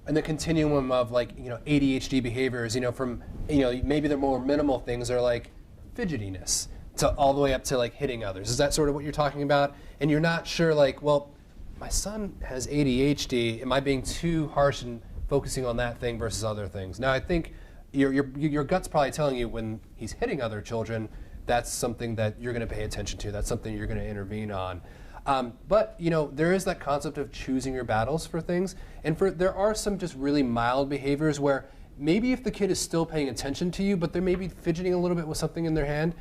in the continuum of ADHD behaviors, from maybe the more minimal things are like fidgetiness, to all the way up to like hitting others. Is that sort of what you're talking about? And you're not sure, my son has ADHD. Am I being too harsh and focusing on that thing versus other things? Now I think your gut's probably telling you when he's hitting other children, that's something that you're going to pay attention to. That's something you're going to intervene on. But there is that concept of choosing your battles for things, and there are some just really mild behaviors where maybe if the kid is still paying attention to you, but they're maybe fidgeting a little bit with something in their hand,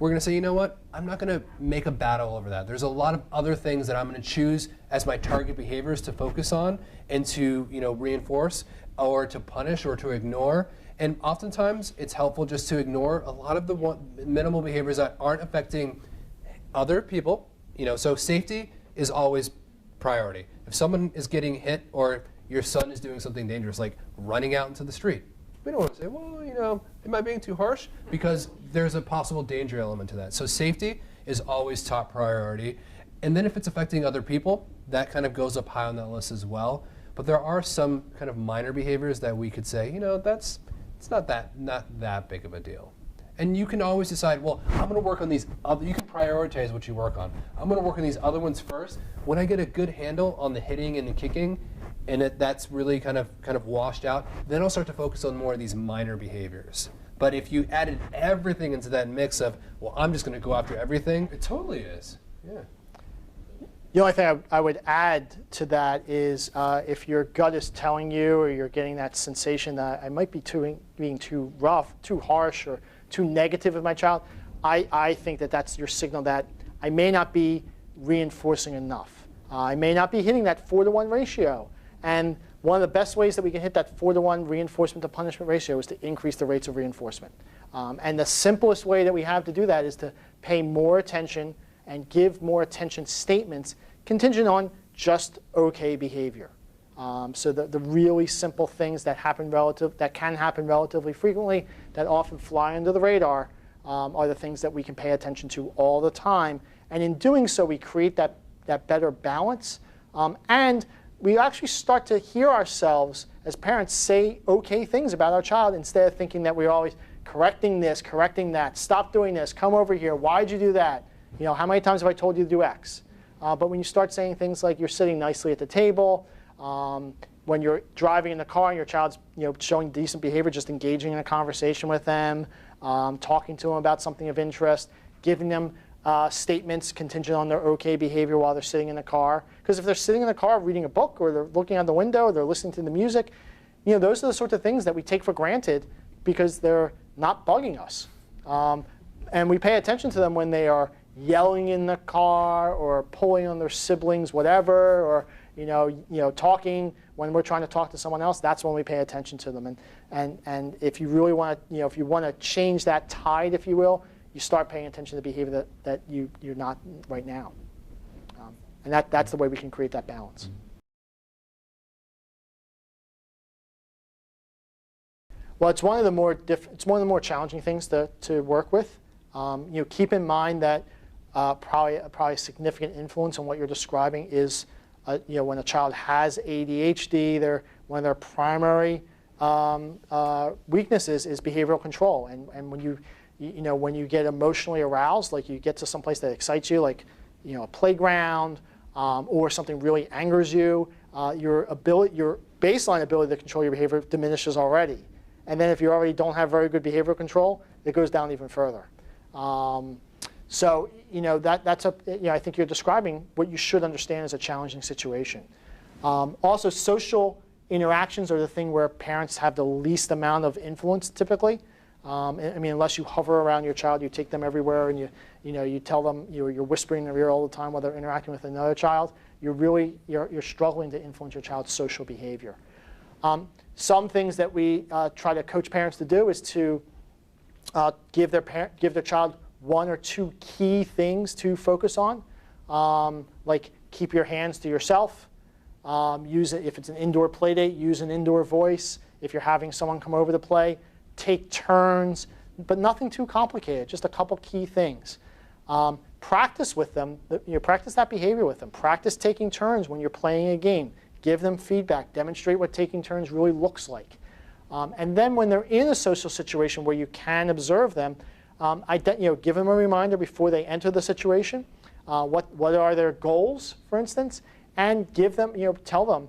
we're going to say, you know what, I'm not going to make a battle over that. There's a lot of other things that I'm going to choose as my target behaviors to focus on and to reinforce or to punish or to ignore. And oftentimes it's helpful just to ignore a lot of the minimal behaviors that aren't affecting other people. So safety is always priority. If someone is getting hit or your son is doing something dangerous, like running out into the street, we don't want to say, well, am I being too harsh? Because there's a possible danger element to that. So safety is always top priority. And then if it's affecting other people, that kind of goes up high on that list as well. But there are some kind of minor behaviors that we could say, it's not that big of a deal. And you can always decide, well, I'm going to work on these other, you can prioritize what you work on. I'm going to work on these other ones first. When I get a good handle on the hitting and the kicking, and that's really kind of washed out, then I'll start to focus on more of these minor behaviors. But if you added everything into that mix of, well, I'm just going to go after everything, it totally is. Yeah. The only thing I would add to that is if your gut is telling you, or you're getting that sensation that I might be being too rough, too harsh, or too negative with my child, I think that's your signal that I may not be reinforcing enough. I may not be hitting that 4-to-1 ratio. And one of the best ways that we can hit that 4-to-1 reinforcement to punishment ratio is to increase the rates of reinforcement. And the simplest way that we have to do that is to pay more attention and give more attention statements contingent on just okay behavior. So the really simple things that can happen relatively frequently, that often fly under the radar, are the things that we can pay attention to all the time. And in doing so, we create that better balance. And we actually start to hear ourselves as parents say okay things about our child instead of thinking that we're always correcting this, correcting that, stop doing this, come over here, why'd you do that? How many times have I told you to do X? But when you start saying things like you're sitting nicely at the table, when you're driving in the car and your child's showing decent behavior, just engaging in a conversation with them, talking to them about something of interest, giving them statements contingent on their okay behavior while they're sitting in the car. Because if they're sitting in the car reading a book, or they're looking out the window, or they're listening to the music, those are the sorts of things that we take for granted because they're not bugging us. And we pay attention to them when they are yelling in the car or pulling on their siblings, whatever, or talking, when we're trying to talk to someone else, that's when we pay attention to them. And if you really want to, if you want to change that tide, if you will, you start paying attention to the behavior that you're not right now. And that's the way we can create that balance. Well, it's one of the more challenging things to work with. Keep in mind that probably a significant influence on what you're describing is when a child has ADHD, one of their primary weaknesses is behavioral control. And when you get emotionally aroused, like you get to some place that excites you, like a playground, or something really angers you, your baseline ability to control your behavior diminishes already. And then if you already don't have very good behavioral control, it goes down even further. So that's I think you're describing what you should understand as a challenging situation. Also, social interactions are the thing where parents have the least amount of influence typically. I mean, unless you hover around your child, you take them everywhere, and you tell them you're whispering in their ear all the time while they're interacting with another child. You're struggling to influence your child's social behavior. Some things that we try to coach parents to do is to give their child one or two key things to focus on, like keep your hands to yourself. Use it if it's an indoor play date. Use an indoor voice. If you're having someone come over to play, take turns, but nothing too complicated. Just a couple key things. Practice with them. Practice that behavior with them. Practice taking turns when you're playing a game. Give them feedback. Demonstrate what taking turns really looks like. And then when they're in a social situation where you can observe them, give them a reminder before they enter the situation. What are their goals, for instance, and give them, tell them,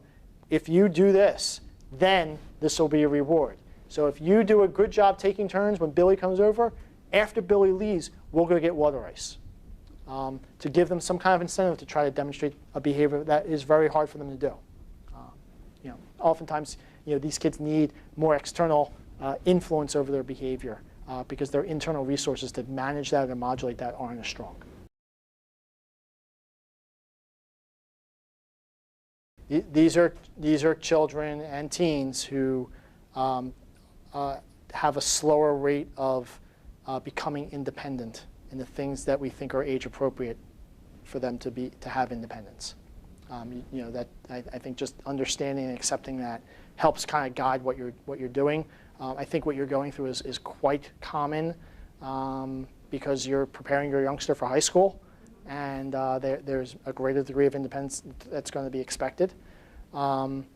if you do this, then this will be a reward. So if you do a good job taking turns when Billy comes over, after Billy leaves, we'll go get water ice. To give them some kind of incentive to try to demonstrate a behavior that is very hard for them to do. Oftentimes, these kids need more external influence over their behavior because their internal resources to manage that or modulate that aren't as strong. These are children and teens who have a slower rate of becoming independent in the things that we think are age appropriate for them to have independence. I think just understanding and accepting that helps kind of guide what you're doing. I think what you're going through is quite common because you're preparing your youngster for high school, and there's a greater degree of independence that's going to be expected. He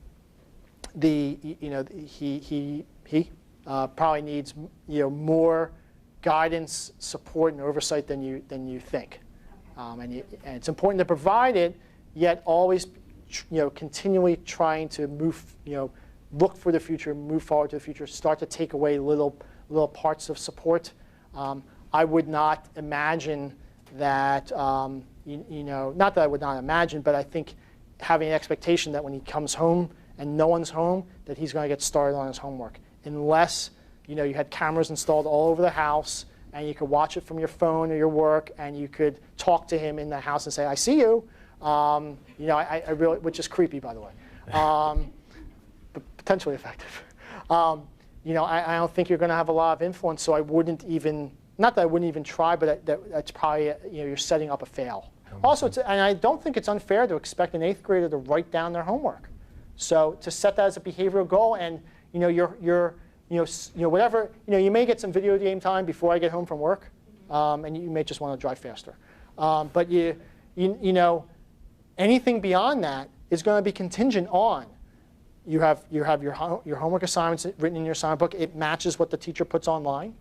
probably needs more guidance, support, and oversight than you think, and it's important to provide it. Yet always, continually trying to move, look for the future, move forward to the future, start to take away little parts of support. I would not imagine that, not that I would not imagine, but I think having an expectation that when he comes home and no one's home, that he's going to get started on his homework, unless you had cameras installed all over the house and you could watch it from your phone or your work, and you could talk to him in the house and say, "I see you." I really, which is creepy, by the way, but potentially effective. I don't think you're going to have a lot of influence, so I wouldn't even, not that I wouldn't even try, but that's probably, you're setting up a fail. Also, and I don't think it's unfair to expect an 8th grader to write down their homework. So to set that as a behavioral goal, and whatever, you may get some video game time before I get home from work, and you may just want to drive faster. But anything beyond that is going to be contingent on you have your homework assignments written in your assignment book. It matches what the teacher puts online.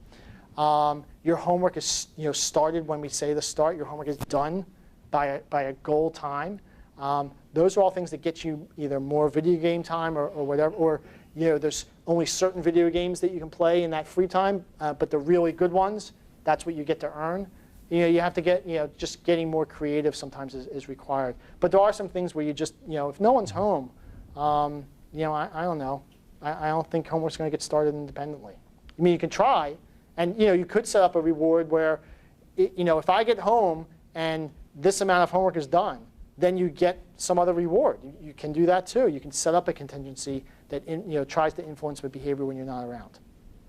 Your homework is started when we say the start. Your homework is done by a goal time. Those are all things that get you either more video game time or whatever. Or there's only certain video games that you can play in that free time, but the really good ones, that's what you get to earn. You have to get, just getting more creative sometimes is required. But there are some things where you just, if no one's home, I don't know. I don't think homework's going to get started independently. I mean, you can try, and you could set up a reward where, if I get home and this amount of homework is done, then you get some other reward. You can do that too. You can set up a contingency that tries to influence the behavior when you're not around.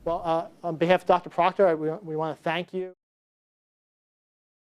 Well, on behalf of Dr. Proctor, we want to thank you.